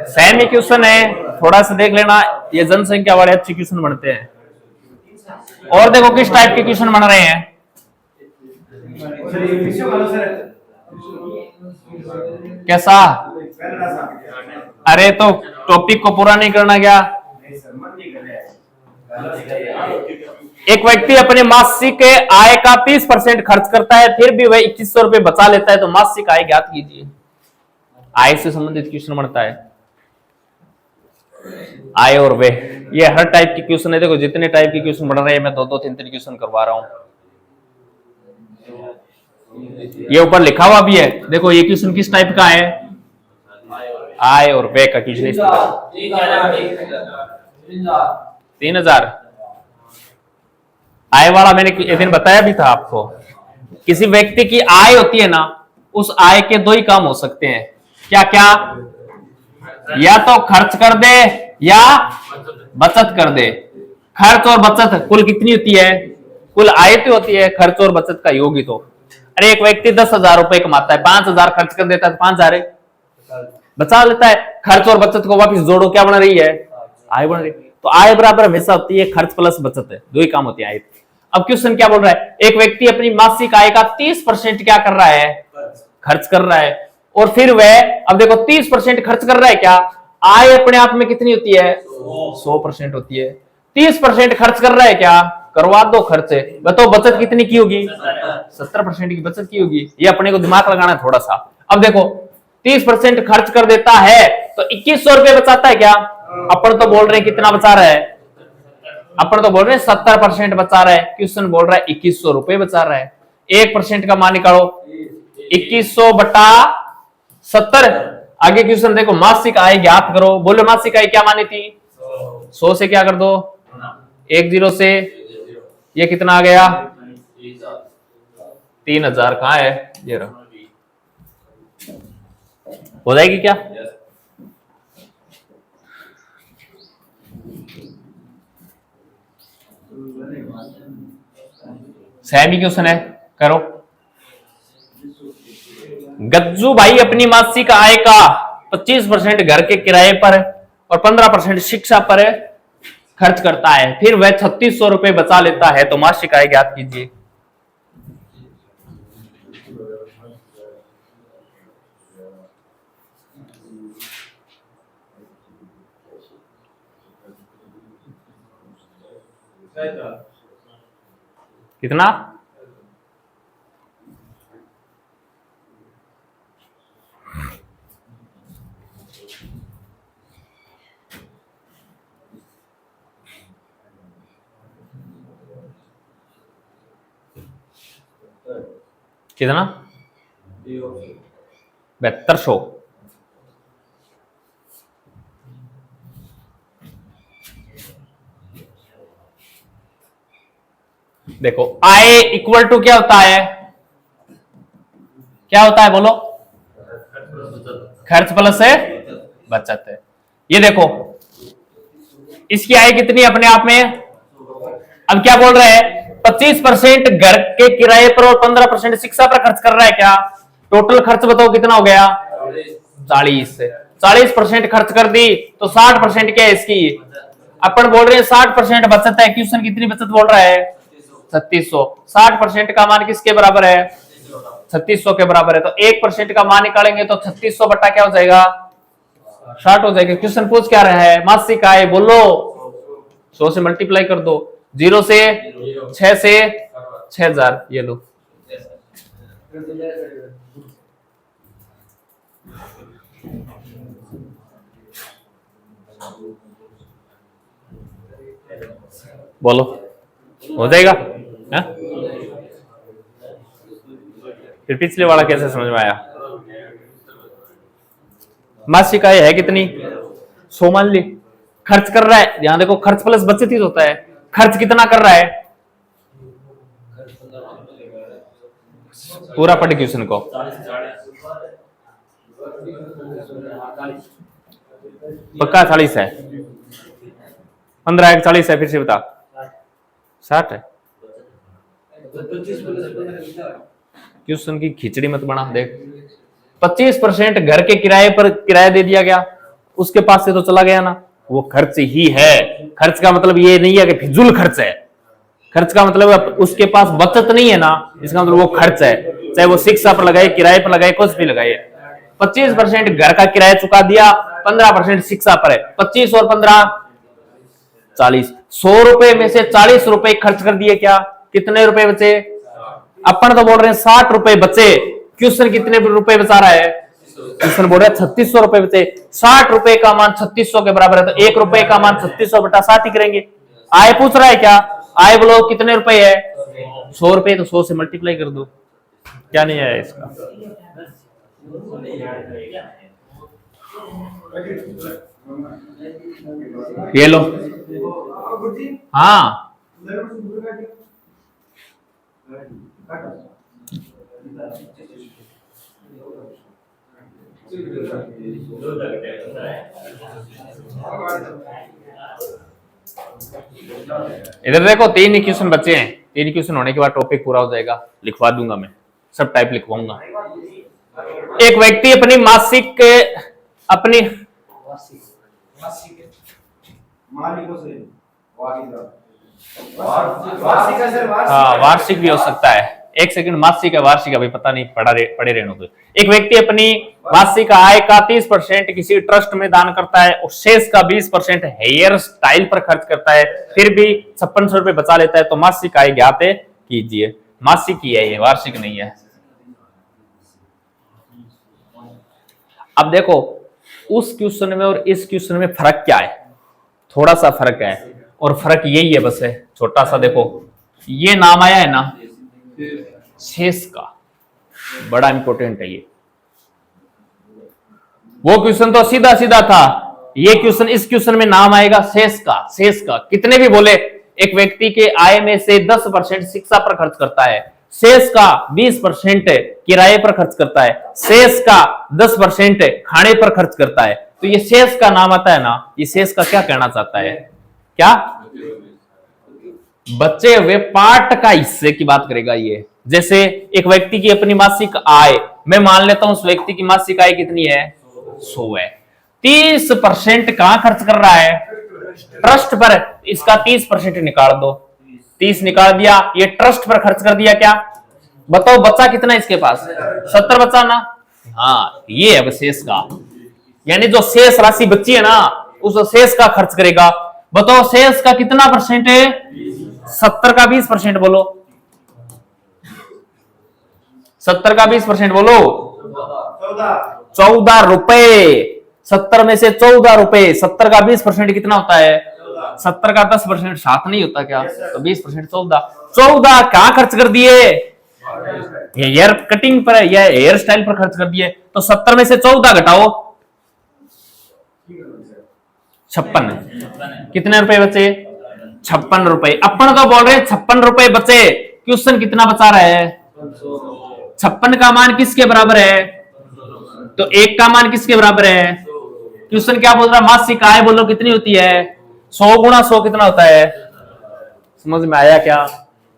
सेमी क्वेश्चन है, थोड़ा सा देख लेना। ये जनसंख्या वाले अच्छे क्वेश्चन बनते हैं। और देखो किस टाइप के क्वेश्चन बन रहे हैं। कैसा? अरे तो टॉपिक को पूरा नहीं करना क्या? एक व्यक्ति अपने मासिक आय का 30% खर्च करता है, फिर भी वह 2100 रुपए बचा लेता है, तो मासिक आय ज्ञात कीजिए। आय से संबंधित क्वेश्चन बनता है। आय और व्यय, ये हर टाइप की क्वेश्चन है। देखो जितने टाइप के क्वेश्चन बन रहे हैं मैं 2-2 3-3 क्वेश्चन करवा रहा हूं। ये ऊपर लिखा हुआ भी है। देखो ये क्वेश्चन किस टाइप का है? आय और व्यय का क्वेश्चन। 3000 आय वाला मैंने एक दिन बताया भी था आपको। किसी व्यक्ति की आय होती है ना, उस आय के 2 ही काम हो सकते हैं। क्या क्या? या तो खर्च कर दे या बचत कर दे। खर्च और बचत कुल कितनी होती है? कुल आय तो होती है, खर्च और बचत का योग ही तो। अरे एक व्यक्ति 10,000 रुपए कमाता है, 5,000 खर्च कर देता है, तो 5,000 बचा लेता है। खर्च और बचत को वापस जोड़ो, क्या बन रही है? आय बन रही है। तो आय बराबर हमेशा होती है खर्च प्लस बचत है, 2 ही काम होती है आय। अब क्वेश्चन क्या बोल रहा है? एक व्यक्ति अपनी मासिक आय का 30% क्या कर रहा है? खर्च कर रहा है। और फिर वह, अब देखो 30% खर्च कर रहा है, क्या आय अपने आप में कितनी होती है? 100% होती है। 30% खर्च कर रहा है, क्या करवा दो खर्च। बताओ बचत कितनी की होगी? 70% की बचत की होगी। ये अपने को दिमाग लगाना है थोड़ा सा। अब देखो 30% खर्च कर देता है तो 2100 रुपए बचाता है क्या? अपन तो बोल रहे हैं कितना बचा रहा है? अपन तो बोल रहे हैं 70% बचा रहा है। क्वेश्चन बोल रहा है 2100 रुपए बचा रहा है। 1% का मान निकालो, 2100 बटा 70। आगे क्वेश्चन देखो, मासिक आय ज्ञात करो। बोलो मासिक आय क्या मानी थी? 100 से क्या कर दो? 1 जीरो से ये कितना आ गया? 3000 कहां है? ये रहा। हो जाएगी क्या? सेमी क्वेश्चन है, करो। गज्जू भाई अपनी मासिक आय का 25% घर के किराए पर और 15% शिक्षा पर खर्च करता है, फिर वह 3600 रुपए बचा लेता है, तो मासिक आय ज्ञात कीजिए। कितना? कितना? 7200। देखो आय इक्वल टू क्या होता है? क्या होता है बोलो? खर्च प्लस है बचत है। ये देखो इसकी आय कितनी अपने आप में। अब क्या बोल रहे हैं 25% घर के किराए पर और 15% शिक्षा पर खर्च कर रहा है क्या। टोटल खर्च बताओ कितना हो गया 40% खर्च कर दी तो 60% क्या है इसकी। अपन बोल रहे हैं 60% बचत है। क्वेश्चन कितनी बचत बोल रहा है 3600। 60% का मान किसके बराबर है 3600 के बराबर है। तो 1% का मान निकालेंगे तो 3600 बटा क्या हो जाएगा 60 हो जाएगा। क्वेश्चन पूछ क्या रहा है मासिक आय बोलो 100 से मल्टीप्लाई कर दो 0 से 6 से 6000 ये लो। बोलो हो जाएगा है? फिर पिछले वाला कैसे समझ में आया। मासिक आय है कितनी 100 मान ली। खर्च कर रहा है यहां देखो खर्च प्लस बचत ही होता है। खर्च कितना कर रहा है पूरा पढ़ क्वेश्चन को। पक्का 40 है 15 40 है। फिर से बता 60 है। क्वेश्चन की खिचड़ी मत बना। देख 25% घर के किराए पर किराया दे दिया गया उसके पास से तो चला गया ना वो खर्च ही है। खर्च का मतलब ये नहीं है कि फिजूल खर्च है। खर्च का मतलब उसके पास बचत नहीं है ना इसका मतलब वो खर्च है। चाहे वो शिक्षा पर लगाए किराए पर लगाए कुछ भी लगाए। 25% घर का किराया चुका दिया 15% शिक्षा पर है। 25 और 15 40। 100 रुपए में से 40 रुपए खर्च कर दिए क्या कितने रुपए बचे। अपन तो बोल रहे हैं 60 रुपए बचे। क्वेश्चन कितने रुपए बचा रहा है क्वेश्चन बोल रहा है 3600 रुपए बचे। 60 रुपए का मान 3600 के बराबर है तो 1 रुपए का मान 3600 बटा 60 ही करेंगे। आय पूछ रहा है क्या आय बोलो कितने रुपए है 100 रुपए तो 100 से मल्टीप्लाई कर दो। क्या नहीं आया इसका। ये लो हाँ इधर देखो 3 क्वेश्चन बचे हैं। 3 क्वेश्चन होने के बाद टॉपिक पूरा हो जाएगा। लिखवा दूंगा मैं सब टाइप लिखवाऊंगा। एक व्यक्ति अपनी मासिक अपनी हाँ वार्षिक भी हो सकता है। एक सेकंड मासिक है वार्षिक अभी पता नहीं पढ़े रहने दो। एक व्यक्ति अपनी मासिक आय का 30% किसी ट्रस्ट में दान करता है और शेष का 20% हेयर स्टाइल पर खर्च करता है फिर भी 5600 रुपए बचा लेता है तो मासिक आय ज्ञात कीजिए। मासिक ही है ये वार्षिक नहीं है। अब देखो उस क्वेश्चन में और इस क्वेश्चन में फर्क क्या है। थोड़ा सा फर्क है और फर्क यही है बस है छोटा सा। देखो ये नाम आया है ना शेष का बड़ा इंपॉर्टेंट है ये। वो क्वेश्चन तो सीधा सीधा था। ये क्वेश्चन इस क्वेश्चन में नाम आएगा शेष का। शेष का कितने भी बोले एक व्यक्ति के आय में से 10% शिक्षा पर खर्च करता है। शेष का 20% किराए पर खर्च करता है। शेष का 10% खाने पर खर्च करता है। तो ये शेष का नाम आता है ना ये शेष का क्या कहना चाहता है क्या बचे हुए पार्ट का हिस्से की बात करेगा ये। जैसे एक व्यक्ति की अपनी मासिक आय मैं मान लेता हूं उस व्यक्ति की मासिक आय कितनी है 100 है। 30% कहां खर्च कर रहा है ट्रस्ट पर। इसका 30% निकाल दो 30 निकाल दिया। ये ट्रस्ट पर खर्च कर दिया क्या बताओ बचा कितना इसके पास 70 बचा ना। हाँ ये है शेष का यानी जो शेष राशि बची है ना उस शेष का खर्च करेगा। बताओ शेष का कितना परसेंट है 70 का 20% बोलो 70 का 20% बोलो 14 रुपए। 70 में से 14 रुपए 70 का 20% कितना होता है 70 का 10% 7 नहीं होता क्या तो 20% 14 कहां खर्च कर दिए हेयर कटिंग पर या हेयर स्टाइल पर खर्च कर दिए। तो 70 में से 14 घटाओ 56 कितने रुपए बचे 56 रुपए। अपन तो बोल रहे हैं 56 रुपए बचे। क्वेश्चन कितना बचा रहा है 56 का मान किसके बराबर है तो 1 का मान किसके बराबर है क्वेश्चन क्या बोल रहा है, मासिक आय बोलो कितनी होती है, 100 गुणा 100 कितना होता है, समझ में आया क्या।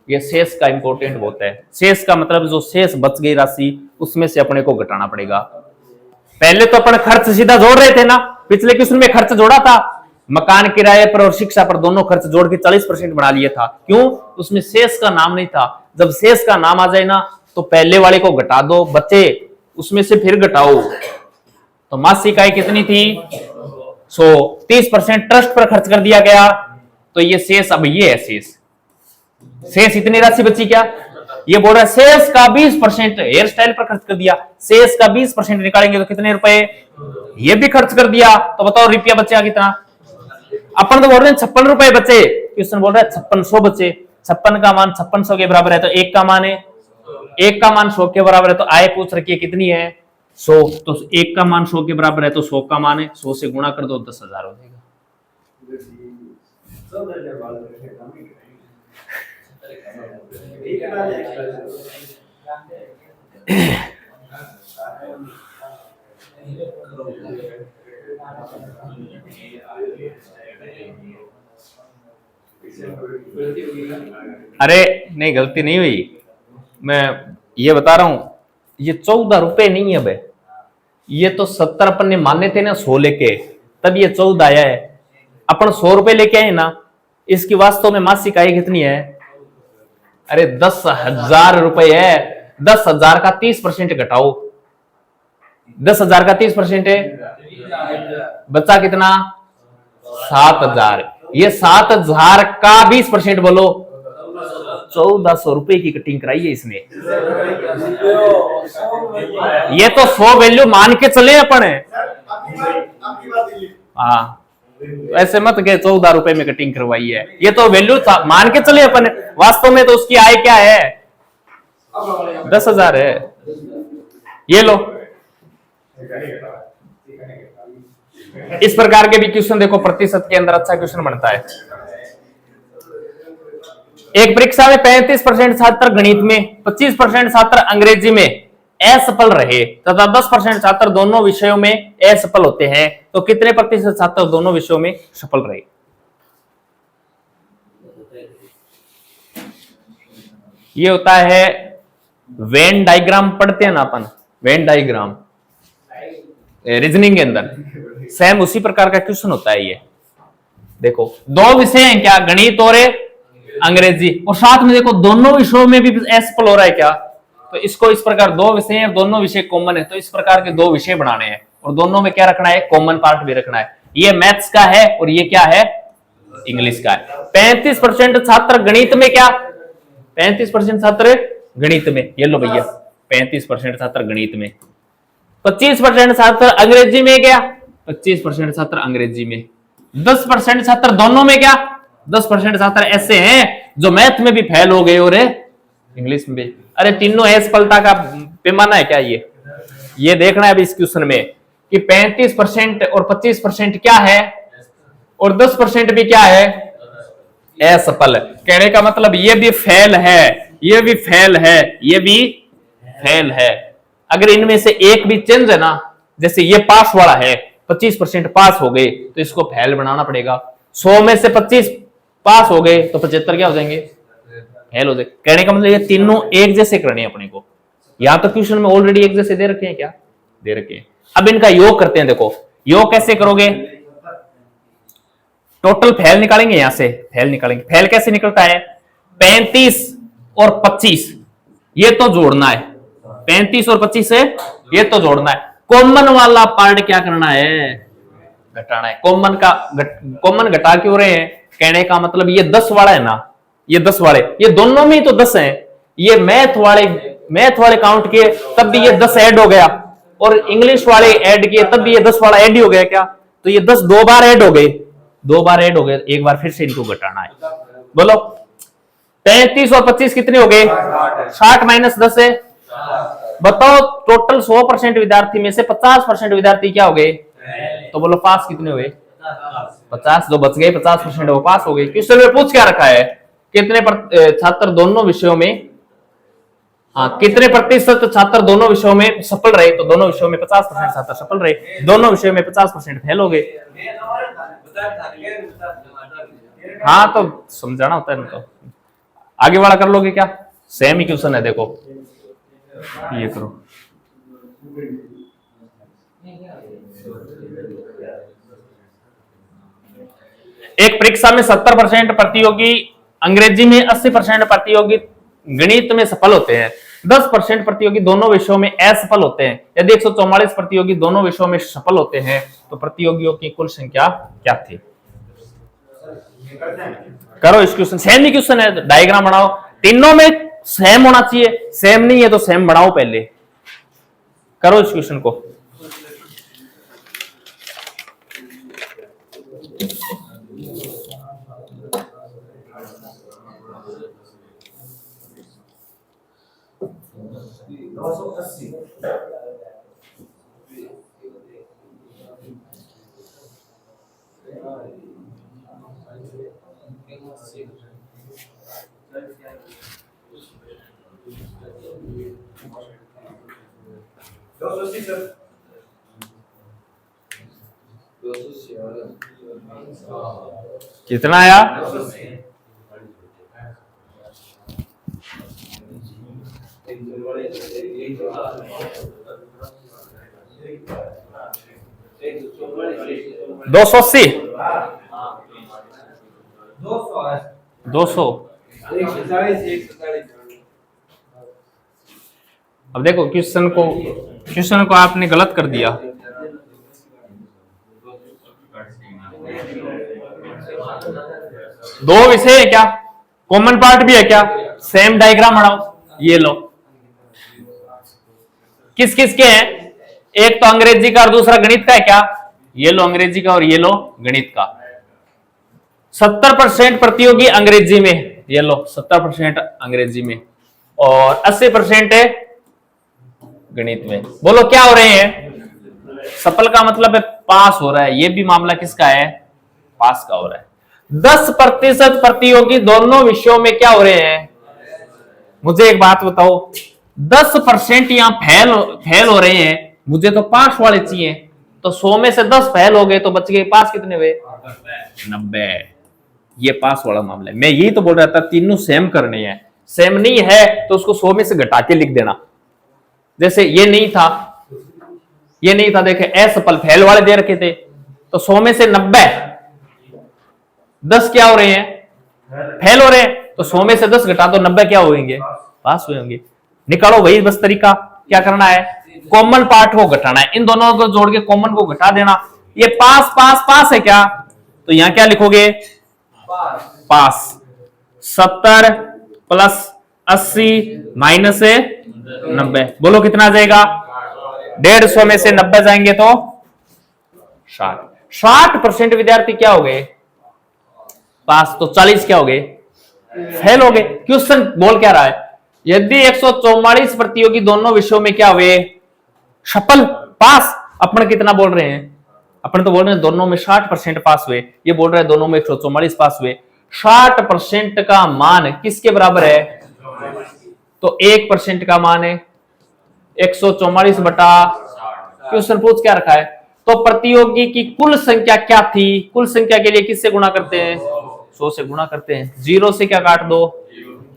ये शेष का इंपॉर्टेंट बहुत है। शेष का मतलब जो शेष बच गई राशि उसमें से अपने को घटाना पड़ेगा। पहले तो अपन खर्च सीधा जोड़ रहे थे ना, पिछले क्वेश्चन में खर्च जोड़ा था, मकान किराए पर और शिक्षा पर दोनों खर्च जोड़ के 40% बना लिया था। क्यों, उसमें शेष का नाम नहीं था। जब शेष का नाम आ जाए ना तो पहले वाले को घटा दो, बचे उसमें से फिर घटाओ। तो मासिक आय कितनी थी, 100, 30% ट्रस्ट पर खर्च कर दिया गया, तो ये शेष, अब ये है शेष। शेष इतनी राशि बची क्या, ये बोल रहा है शेष का 20% हेयर स्टाइल पर खर्च कर दिया, शेष का 20% निकालेंगे तो कितने रुपए, ये भी खर्च कर दिया, तो बताओ रुपया बचा कितना। अपन तो बोल रहे हैं 56 रुपए बचे, क्वेश्चन बोल रहा है 5600 बचे। 56 का मान 5600 के बराबर है, तो 1 का मान है, 1 का मान 100 के बराबर है, तो आय पूछ रखी है कितनी है, 100। तो 1 का मान 100 के बराबर है तो 100 का मान है, 100 से गुणा कर दो 10,000 हो जाएगा। अरे नहीं, गलती नहीं हुई, मैं ये बता रहा हूं, ये 14 रुपए नहीं है भाई, ये तो 70 अपन ने माने थे ना 100 लेके, तब ये 14 आया है। अपन 100 रुपए लेके आए ना, इसकी वास्तव में मासिक आय कितनी है, अरे 10,000 रुपए है। 10,000 का 30% घटाओ, 10,000 का 30% है, बचा कितना, 7,000। ये 7,000 का 20% बोलो, 1,400 रुपए की कटिंग कराई है इसने। ये तो 100 वैल्यू मान के चले अपन है, हाँ ऐसे मत के 14 रुपए में कटिंग करवाई है, ये तो वैल्यू मान के चले अपन। वास्तव में तो उसकी आय क्या है, 10,000 है। ये लो, इस प्रकार के भी क्वेश्चन देखो प्रतिशत के अंदर अच्छा क्वेश्चन बनता है। एक परीक्षा में 35% छात्र गणित में, 25% छात्र अंग्रेजी में असफल रहे तथा 10% छात्र दोनों विषयों में असफल होते हैं, तो कितने प्रतिशत छात्र दोनों विषयों में सफल रहे। ये होता है वेन डायग्राम, पढ़ते हैं ना अपन वेन डायग्राम रीजनिंग के अंदर, सेम उसी प्रकार का क्वेश्चन होता है। ये देखो दो विषय हैं क्या, गणित और अंग्रेजी, और साथ में देखो दोनों विषयों में भी असफल हो रहा है क्या, तो इसको इस प्रकार दो विषय हैं, दोनों विषय कॉमन है, तो इस प्रकार के दो विषय बनाने हैं और दोनों में क्या रखना है, कॉमन पार्ट भी रखना है। ये मैथ्स का है और ये क्या है, इंग्लिश का है। 35% छात्र गणित में, क्या 35% छात्र गणित में, ये लो भैया 35% छात्र गणित में, 25% छात्र अंग्रेजी में, क्या 25% छात्र अंग्रेजी में, 10% छात्र दोनों में, क्या 10% छात्र ऐसे हैं जो मैथ में भी फेल हो गए और इंग्लिश में भी। अरे तीनों असफलता का पैमाना है क्या, ये देखना है अभी इस क्वेश्चन में कि 35% और 25% क्या है और 10% भी क्या है, असफल। कहने का मतलब ये भी फेल है, ये भी फेल है, ये भी फेल है। अगर इनमें से एक भी चेंज है ना, जैसे ये पास वाला है, 25% पास हो गए तो इसको फेल बनाना पड़ेगा। 100 में से 25 पास हो गए तो 75 क्या हो जाएंगे, फेल हो जाए। कहने का मतलब ये तीनों एक जैसे करने हैं अपने को। या तो क्वेश्चन में ऑलरेडी एक जैसे दे रखे हैं, क्या दे रखे हैं। अब इनका योग करते हैं। देखो योग कैसे करोगे, टोटल फेल निकालेंगे, यहां से फेल निकालेंगे। फेल कैसे निकलता है, 35 और 25 ये तो जोड़ना है, 35 और 25 है ये तो जोड़ना है। कॉमन वाला पार्ट क्या करना है, घटाना है। कॉमन घटा क्यों रहे हैं, कहने का मतलब ये 10 वाला है ना, ये 10 वाले, ये दोनों में ही तो 10 हैं। ये मैथ वाले काउंट किए तब भी ये 10 ऐड हो गया, और इंग्लिश वाले ऐड किए तब भी ये 10 वाला ऐड ही हो गया क्या, तो ये 10 दो बार ऐड हो गए, एक बार फिर से इनको घटाना है। बोलो 35 और 25 कितने हो गए, 60 माइनस 10 है। बताओ टोटल 100% विद्यार्थी में से 50% विद्यार्थी क्या हो गए, तो बोलो पास कितने हुए, 50। जो बच गए 50% वो पास हो गए। क्वेश्चन में पूछ क्या रखा है, कितने छात्र दोनों विषयों में हाँ, कितने प्रतिशत छात्र दोनों विषयों में सफल रहे? तो दोनों विषयों में 50% छात्र सफल रहे, दोनों विषयों में 50% फेल हो गए। हाँ, तो समझाना होता है इनको। आगे वाला कर लोगे क्या? सेम ही क्वेश्चन है, देखो ये करो। एक परीक्षा में 70% प्रतियोगी अंग्रेजी में, 80% प्रतियोगी गणित में सफल होते हैं, 10% प्रतियोगी दोनों विषयों में असफल होते हैं। यदि 144 प्रतियोगी दोनों विषयों में सफल होते हैं तो प्रतियोगियों की कुल संख्या क्या थी? करो इस क्वेश्चन, सेम ही क्वेश्चन है, डायग्राम बनाओ, तीनों में सेम होना चाहिए, सेम नहीं है तो सेम बनाओ पहले। करो इस क्वेश्चन को। कितना आया? 280, 200। अब देखो क्वेश्चन को आपने गलत कर दिया। दो विषय है क्या? कॉमन पार्ट भी है क्या? सेम डायग्राम बनाओ, ये लो। किस किस के हैं? एक तो अंग्रेजी का और दूसरा गणित का है क्या? ये लो अंग्रेजी का और ये लो गणित का। 70% प्रतियोगी अंग्रेजी में, ये लो 70% अंग्रेजी में और 80% है गणित में। बोलो क्या हो रहे हैं? सफल का मतलब है पास हो रहा है, ये भी मामला किसका है? पास का हो रहा है। 10% प्रतियोगी दोनों विषयों में क्या हो रहे हैं? मुझे एक बात बताओ, 10% यहां फेल हो रहे हैं, मुझे तो पास वाले चाहिए, तो 100 में से 10 फेल हो गए तो बच गए पास कितने हुए? 90। ये पास वाला मामला है। मैं यही तो बोल रहा था तीनों सेम करने हैं, सेम नहीं है तो उसको 100 में से घटा के लिख देना। जैसे ये नहीं था, देखे असफल फेल वाले दे रखे थे, तो 100 में से 90, 10 क्या हो रहे हैं? फेल हो रहे हैं, तो 100 में से 10 घटा दो, 90 क्या होंगे? पास होंगे। निकालो, वही बस तरीका। क्या करना है? कॉमन पार्ट को घटाना है, इन दोनों को जोड़ के कॉमन को घटा देना। ये पास पास पास है क्या? तो यहां क्या लिखोगे? पास। 70 प्लस 80 माइनस 90, बोलो कितना आ जाएगा? 150 में से 90 जाएंगे तो 60। 60% विद्यार्थी क्या हो गए? पास। तो 40 क्या हो गए? फेल हो गए। क्वेश्चन बोल क्या रहा है? यदि 144 प्रतियोगी दोनों विषयों में क्या हुए? सफल, पास। अपन कितना बोल रहे हैं? अपन तो बोल रहे हैं दोनों में 60% पास हुए, ये बोल रहे हैं दोनों में 144 पास हुए। 60% का मान किसके बराबर है? तो 1% का मान है 144 बटा, क्वेश्चन पूछ क्या रखा है? तो प्रतियोगी की कुल संख्या क्या थी? कुल संख्या के लिए किससे गुणा करते हैं? 100 से गुणा करते हैं। 0 से क्या काट दो?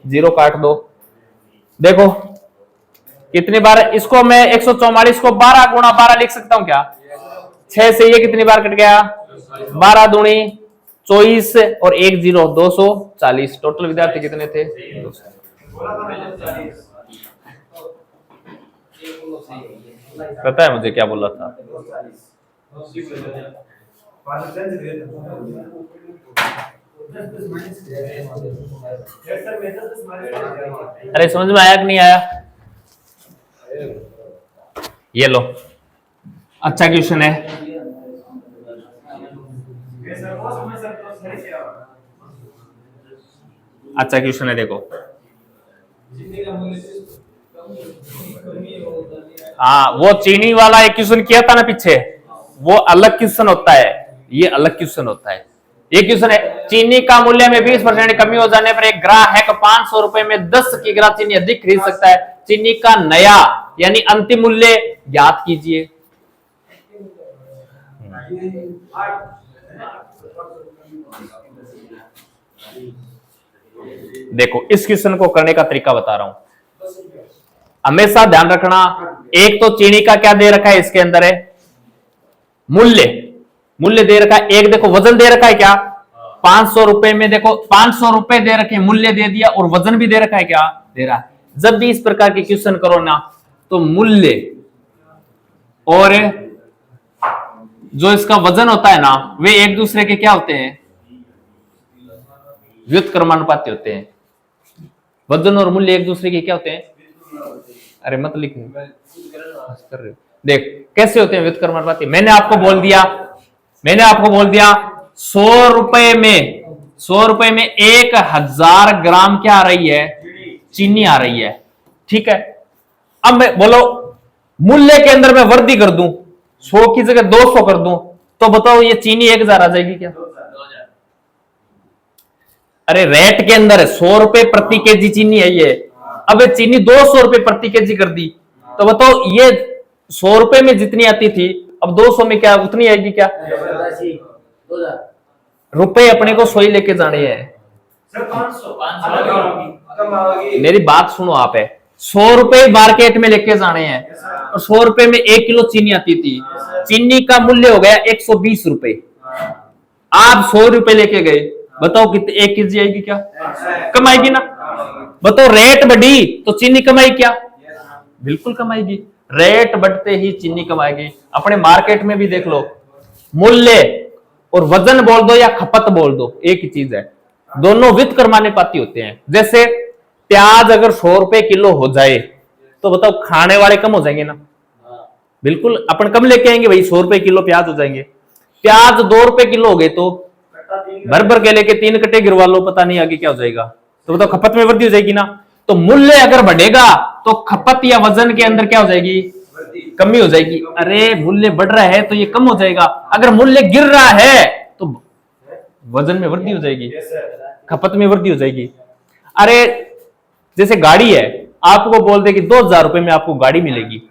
0 काट दो। देखो कितनी बार इसको मैं 144 को 12 गुणा 12 लिख सकता हूं क्या? 6 से ये कितनी बार कट गया? 12 दूनी 24 और 1 0, 240। टोटल विद्यार्थी कितने थे? 200। पता है मुझे क्या बोला था? अरे समझ में आया कि नहीं आया? ये लो, अच्छा क्वेश्चन है। अच्छा क्वेश्चन है, देखो। हाँ, वो चीनी वाला एक क्वेश्चन किया था ना पीछे, वो अलग क्वेश्चन होता है, ये अलग क्वेश्चन होता है। ये क्वेश्चन है, चीनी का मूल्य में 20% कमी हो जाने पर एक ग्राहक 500 रुपए में 10 किग्रा चीनी अधिक खरीद सकता है। चीनी का नया यानी अंतिम मूल्य ज्ञात कीजिए। देखो इस क्वेश्चन को करने का तरीका बता रहा हूं, हमेशा ध्यान रखना। एक तो चीनी का क्या दे रखा है, इसके अंदर है मूल्य, मूल्य दे रखा है। एक देखो वजन दे रखा है क्या, 500 रुपए में देखो 500 रुपए दे रखे, मूल्य दे दिया और वजन भी दे रखा है, क्या दे रहा है। जब भी इस प्रकार के क्वेश्चन करो ना तो मूल्य और जो इसका वजन होता है ना वे एक दूसरे के क्या होते हैं, व्युत्क्रमानुपाती होते हैं। वजन और मूल्य एक दूसरे के क्या होते हैं, अरे मत लिख कर रहे हो, देख कैसे होते हैं व्युत्क्रमानुपाती। मैंने आपको बोल दिया 100 रुपए में 1000 ग्राम क्या आ रही है, चीनी आ रही है, ठीक है। अब मैं बोलो मूल्य के अंदर मैं वृद्धि कर दूं, 100 की जगह 200 कर दूं, तो बताओ ये चीनी 1000 आ जाएगी क्या? अरे रेट के अंदर है 100 रुपए प्रति केजी चीनी है ये, अब चीनी 200 रुपए प्रति केजी कर दी, तो बताओ ये 100 रुपए में जितनी आती थी अब 200 में क्या उतनी आएगी क्या? रुपए अपने को 100 ही लेके जाने हैं। मेरी बात सुनो आप, है 100 रुपए मार्केट में लेके जाने हैं और 100 रुपए में 1 किलो चीनी आती थी, चीनी का मूल्य हो गया 120 रुपए, आप 100 रुपए लेके गए, बताओ कितने 1 केजी आएगी क्या? कमाएगी ना। बताओ रेट बढ़ी तो चीनी कमाई क्या? बिल्कुल कमाएगी, रेट बढ़ते ही चीनी कमाएगी। अपने मार्केट में भी देख लो, मूल्य और वजन बोल दो या खपत बोल दो एक ही चीज है, दोनों व्युत्क्रमानुपाती होते हैं। जैसे प्याज अगर 100 रुपए किलो हो जाए तो बताओ खाने वाले कम हो जाएंगे ना, बिल्कुल अपन कम लेके आएंगे भाई, 100 रुपए किलो प्याज हो जाएंगे। प्याज 2 रुपए किलो हो गए तो भर भर के लेके 3 कट्टे गिरवा लो, पता नहीं आगे क्या हो जाएगा, तो बताओ खपत में वृद्धि हो जाएगी ना। तो मूल्य अगर बढ़ेगा तो खपत या वजन के अंदर क्या हो जाएगी, कमी हो जाएगी। अरे मूल्य बढ़ रहा है तो ये कम हो जाएगा, अगर मूल्य गिर रहा है तो वजन में वृद्धि हो जाएगी, खपत में वृद्धि हो जाएगी। अरे जैसे गाड़ी है, आपको बोल दे कि 2000 रुपए में आपको गाड़ी मिलेगी,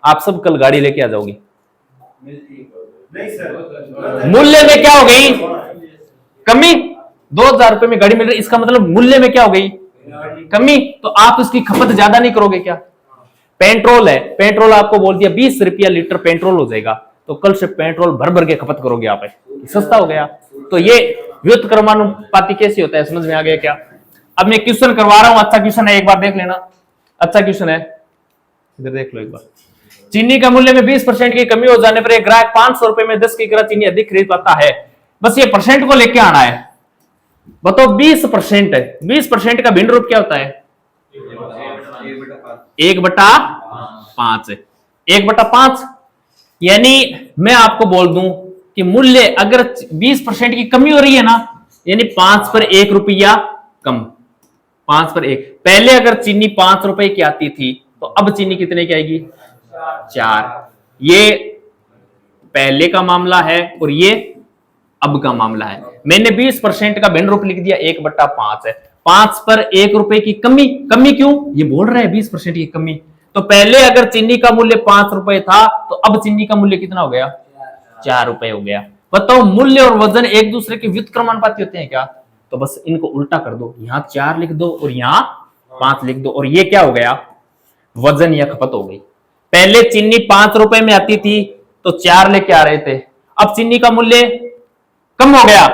आप सब कल गाड़ी लेके आ जाओगे, मूल्य में क्या हो गई कमी, 2000 रुपए में गाड़ी मिल रही, इसका मतलब मूल्य में क्या हो गई कमी, तो आप इसकी खपत ज्यादा नहीं करोगे क्या? पेट्रोल है, पेट्रोल आपको बोल दिया 20 रुपया लीटर पेट्रोल हो जाएगा, तो कल से पेट्रोल भर भर के खपत करोगे आप, सस्ता हो गया। तो ये व्युत्क्रमानुपाती कैसे होता है, समझ में आ गया क्या? अब मैं क्वेश्चन करवा रहा हूं, अच्छा क्वेश्चन है, एक बार देख लेना, अच्छा क्वेश्चन है, इधर देख लो एक बार। चीनी का मूल्य में 20% की कमी हो जाने पर एक ग्राहक 500 रुपए में 10 किग्रा चीनी अधिक खरीद पाता है। बस ये परसेंट को लेके आना है। बताओ 20% है, 20% का भिन्न रूप क्या होता है? 1/5 है, 1/5। यानी मैं आपको बोल दूं कि मूल्य अगर 20% की कमी हो रही है ना, यानी 5 पर 1 रुपया कम, 5 पर 1। पहले अगर चीनी 5 रुपए की आती थी तो अब चीनी कितने की आएगी? 4। ये पहले का मामला है और ये अब का मामला है। मैंने 20% का भिन्न रूप लिख दिया, 1/5 है, 5 पर 1 रुपए की कमी। कमी क्यों? ये बोल रहा है 20% की कमी। तो पहले अगर चीनी का मूल्य 5 रुपए था तो अब चीनी का मूल्य कितना हो गया? 4 रुपए हो गया। बताओ मूल्य और वजन एक दूसरे के व्युत्क्रमानुपाती होते हैं क्या? तो बस इनको उल्टा कर दो, यहां 4 लिख दो और यहां 5 लिख दो, और ये क्या हो गया? वजन या खपत हो गई। पहले चीनी 5 रुपए में आती थी तो 4 लेके आ रहे थे, अब चीनी का मूल्य कम हो गया,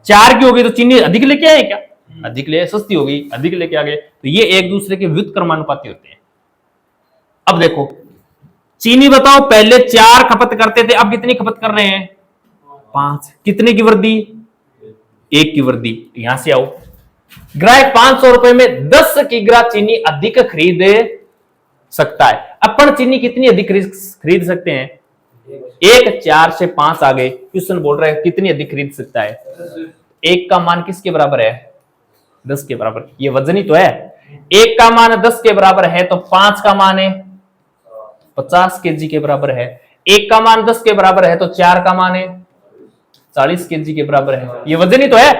4 की हो गई, तो चीनी अधिक लेके आए क्या? अधिक ले, सस्ती हो गई, अधिक लेके आ गए। तो ये एक दूसरे के व्युत्क्रमानुपाती होते हैं। अब देखो चीनी बताओ पहले 4 खपत करते थे, अब कितनी खपत कर रहे हैं? 5। कितने की वृद्धि? 1 की वृद्धि। यहां से आओ, ग्राहक 500 रुपए में 10 किग्रा चीनी अधिक खरीद सकता है। अपन चीनी कितनी अधिक खरीद सकते हैं? 1, 4 से 5 आ गए। क्वेश्चन बोल रहा है कितनी अधिक खरीद सकता है? 1 का मान किसके बराबर है? 10 के बराबर। ये वजन ही तो है। 1 का मान 10 के बराबर है तो 5 का मान है 50 केजी के बराबर है। 1 का मान 10 के बराबर है तो 4 का मान है 40 केजी के बराबर है। ये वजन ही तो है,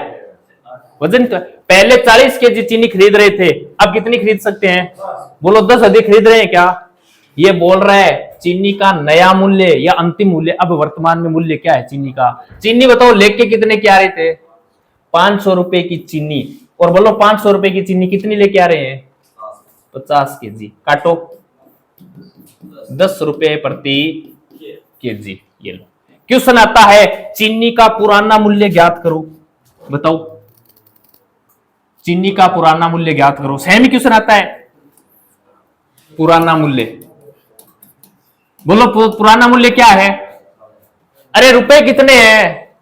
वजन तो है। पहले 40 केजी चीनी खरीद रहे थे, अब कितनी खरीद सकते हैं? बोलो 10 अधिक खरीद रहे हैं क्या? ये बोल रहा है चीनी का नया मूल्य या अंतिम मूल्य। अब वर्तमान में मूल्य क्या है चीनी का? चीनी बताओ लेके कितने के आ रहे थे? 500 रुपए की चीनी। और बोलो 500 रुपए की चीनी कितनी लेके आ रहे हैं? 50 केजी। काटो, 10 रुपए प्रति केजी। ये लो, क्वेश्चन आता है चीनी का पुराना मूल्य ज्ञात करो। बताओ चीनी का पुराना मूल्य ज्ञात करो। सेम ही क्वेश्चन आता है, पुराना मूल्य। बोलो पुराना मूल्य क्या है? अरे रुपए कितने हैं?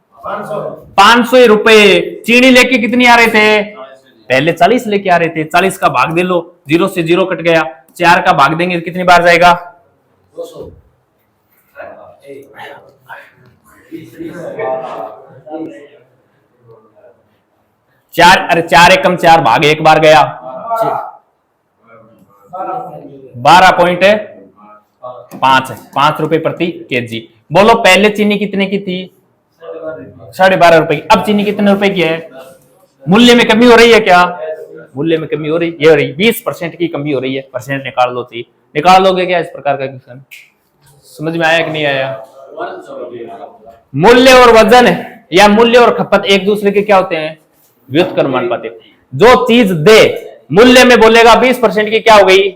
500 रुपए। चीनी लेके कितनी आ रहे थे? पहले 40 लेके आ रहे थे। 40 का भाग दे लो, 0 से 0 कट गया। 4 का भाग देंगे कितनी बार जाएगा? 200। 4, अरे 4 एकम 4 भाग एक बार गया। 12.5 है, 5 रुपए प्रति केजी। बोलो पहले चीनी कितने की थी? 12.5 रुपए की। अब चीनी कितने रुपए की है? मूल्य में कमी हो रही है क्या? मूल्य में कमी हो रही, ये हो रही 20% की कमी हो रही है। परसेंट निकाल लो, थी निकाल लोगे क्या इस प्रकार का क्वेश्चन? समझ में आया कि नहीं आया? मूल्य और वजन या मूल्य और खपत एक दूसरे के क्या होते हैं? व्युत्क्रमानुपाती। जो चीज दे मूल्य में बोलेगा 20% की क्या हो गई?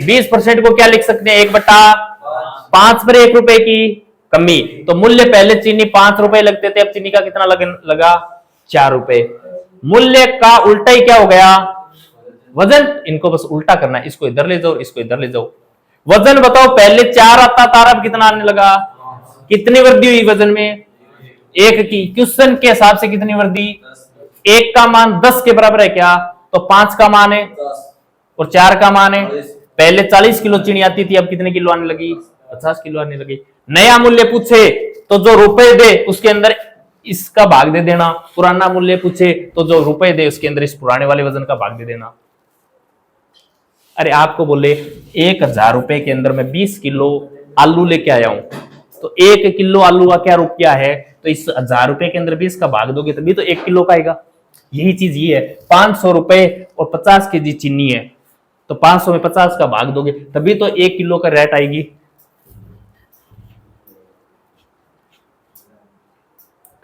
20% को क्या लिख सकते हैं? 1/5 पर 1 रुपए की कमी। तो मूल्य पहले चीनी 5 रुपए लगते थे, अब चीनी का कितना लगा? 4 रुपए। मूल्य का उल्टा ही क्या हो गया? वजन। इनको बस उल्टा करना है, इसको इधर ले जाओ, इसको इधर ले जाओ। वजन बताओ पहले 4 आता था, अब कितना आने लगा? कितनी वृद्धि हुई वजन में? 1 की। क्वेश्चन के हिसाब से कितनी वृद्धि? 1 का मान 10 के बराबर है क्या? तो 5 का मान है और 4 का मान है। पहले 40 किलो चीनी आती थी, अब कितने किलो आने लगी? 50 किलो आने लगी। नया मूल्य पूछे तो जो रुपए दे उसके अंदर इसका भाग दे देना। पुराना मूल्य पूछे तो जो रुपए दे उसके अंदर इस पुराने वाले वजन का भाग दे देना। अरे आपको बोले 1000 रुपए के अंदर मैं 20 किलो आलू लेके आया हूं, तो 1 किलो आलू का क्या रुपया है? तो इस 1000 रुपए के अंदर 20 का भाग दोगे तभी तो 1 किलो का आएगा। यही चीज ये है। 500 रुपए और 50 केजी चीनी है, तो 500 में 50 का भाग दोगे तभी तो 1 किलो का रेट आएगी।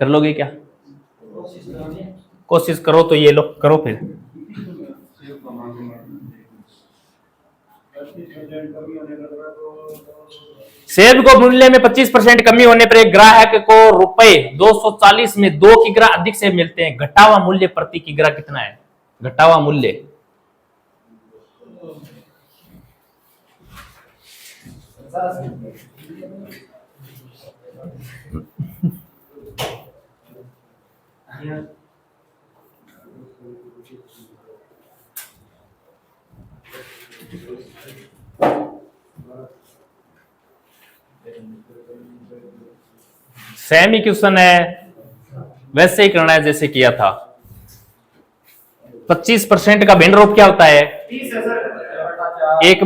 कर लोगे क्या? कोशिश करो तो ये लो, करो फिर। सेब को मूल्य में 25% कमी होने पर एक ग्राहक को रुपए 240 में 2 किग्रा अधिक सेब मिलते हैं। घटा हुआ मूल्य प्रति किग्रा कितना है? घटा हुआ मूल्य सेम ही क्वेश्चन है, वैसे ही करना है जैसे किया था। 25% का भिन्न रूप क्या होता है? 1/,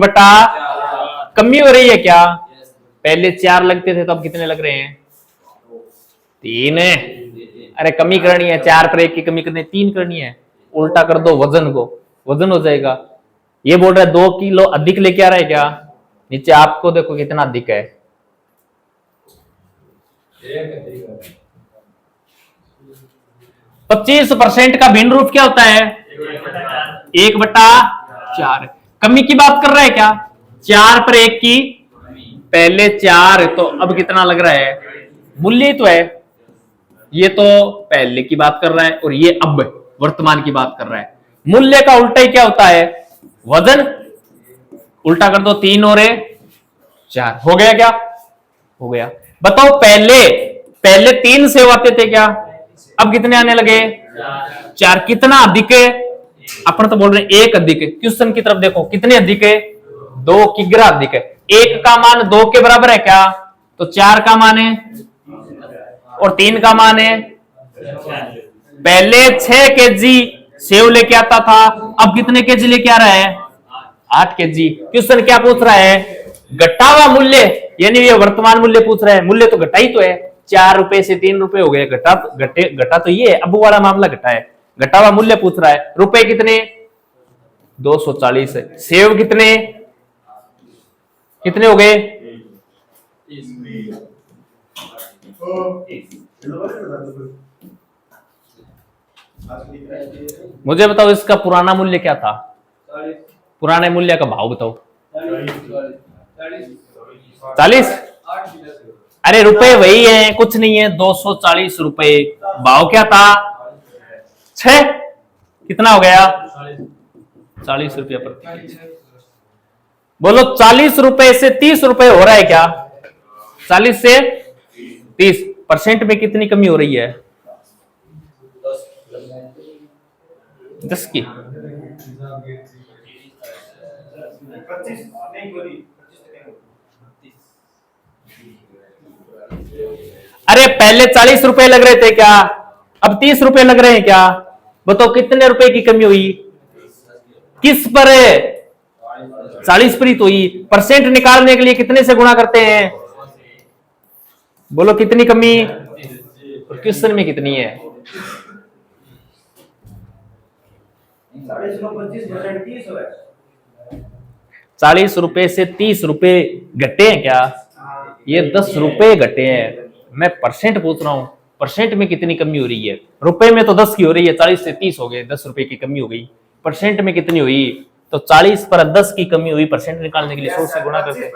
कमी हो रही है क्या? पहले 4 लगते थे तो अब कितने लग रहे हैं? 3 है। अरे कमी करनी है, 4 पर 1 की कमी करनी, 3 करनी है। उल्टा कर दो वजन को, वजन हो जाएगा। ये बोल रहा है 2 किलो अधिक लेके आ रहा है क्या? नीचे आपको देखो कितना अधिक है? 25% का भिन्न रूप क्या होता है? 1/4। कमी की बात कर रहा है क्या? 4 पर 1 की, पहले 4 तो अब कितना लग रहा है? मूल्य तो है। ये तो पहले की बात कर रहा है और ये अब वर्तमान की बात कर रहा है। मूल्य का उल्टा ही क्या होता है? वजन। उल्टा कर दो, 3 और 4 हो गया क्या? हो गया। बताओ पहले 3 सेव आते थे क्या? अब कितने आने लगे? 4। कितना अधिक है? अपन तो बोल रहे हैं 1 अधिक है। क्वेश्चन की तरफ देखो, कितने अधिक है? 2 किग्रा अधिक है। 1 का मान 2 के बराबर है क्या? तो 4 का मान है और 3 का मान है। पहले 6 केजी सेव लेके आता था, अब कितने केजी लेके आ रहा है? 8 केजी। क्वेश्चन क्या पूछ रहा है? घटा हुआ मूल्य, यानी ये वर्तमान मूल्य पूछ रहा है। मूल्य तो घटा ही तो है, 4 रुपए से 3 रुपए हो गए, घटा तो ये अबू वाला मामला घटा है, घटा हुआ मूल्य पूछ रहा है। रुपए कितने 240 है। सेव कितने हो गए मुझे बताओ इसका पुराना मूल्य क्या था, पुराने मूल्य का भाव बताओ। 40। अरे रुपए वही है, कुछ नहीं है, 240 रुपए। भाव क्या था 6, कितना हो गया 40 रुपया प्रति। बोलो 40 रुपए से 30 रुपए हो रहा है क्या, 40 से 30% में कितनी कमी हो रही है 10 की। 25 नहीं बोली। अरे पहले 40 रुपए लग रहे थे क्या, अब 30 रुपए लग रहे हैं क्या, बताओ कितने रुपए की कमी हुई, किस पर है 40 पर ही तो हुई। परसेंट निकालने के लिए कितने से गुणा करते हैं, बोलो कितनी कमी, और क्वेश्चन में कितनी है 40 रुपए से 30 रुपए घटे हैं क्या, ये 10 रुपए घटे हैं। मैं परसेंट पूछ रहा हूं, परसेंट में कितनी कमी हो रही है, रुपए में तो 10 की हो रही है, 40 से 30 हो गए, 10 रुपए की कमी हो गई। परसेंट में कितनी हुई, तो 40 पर 10 की कमी हुई, परसेंट निकालने के लिए 100 से गुणा करते हैं।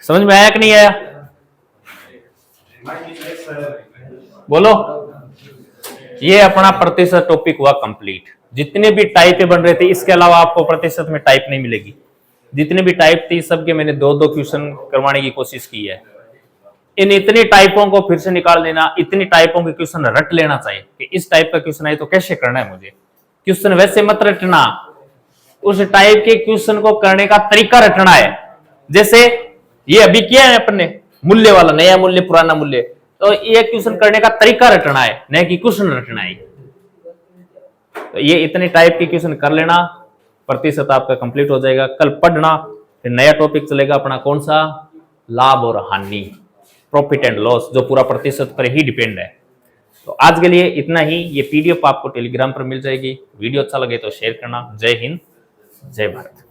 समझ में आया कि नहीं आया, बोलो। ये अपना प्रतिशत टॉपिक हुआ कंप्लीट। जितने भी टाइपें बन रहे थे, इसके अलावा आपको प्रतिशत में टाइप नहीं मिलेगी। जितने भी टाइप थी सबके मैंने 2-2 क्वेश्चन करवाने की कोशिश की है। इन इतनी टाइपों को फिर से निकाल देना, इतनी टाइपों के क्वेश्चन रट लेना चाहिए कि इस टाइप का क्वेश्चन आए तो कैसे करना है मुझे। क्वेश्चन वैसे मत रटना, उस टाइप के क्वेश्चन को करने का तरीका रटना है। जैसे ये अभी किया है अपने मूल्य वाला, नया मूल्य पुराना मूल्य, तो ये क्वेश्चन करने का तरीका रटना है, नहीं कि क्वेश्चन रटना है। तो ये इतने टाइप के क्वेश्चन कर लेना, प्रतिशत आपका कंप्लीट हो जाएगा। कल पढ़ना, फिर नया टॉपिक चलेगा अपना, कौन सा, लाभ और हानि, प्रॉफिट एंड लॉस, जो पूरा प्रतिशत पर ही डिपेंड है। तो आज के लिए इतना ही। ये पीडीएफ आपको टेलीग्राम पर मिल जाएगी। वीडियो अच्छा लगे तो शेयर करना। जय हिंद, जय भारत।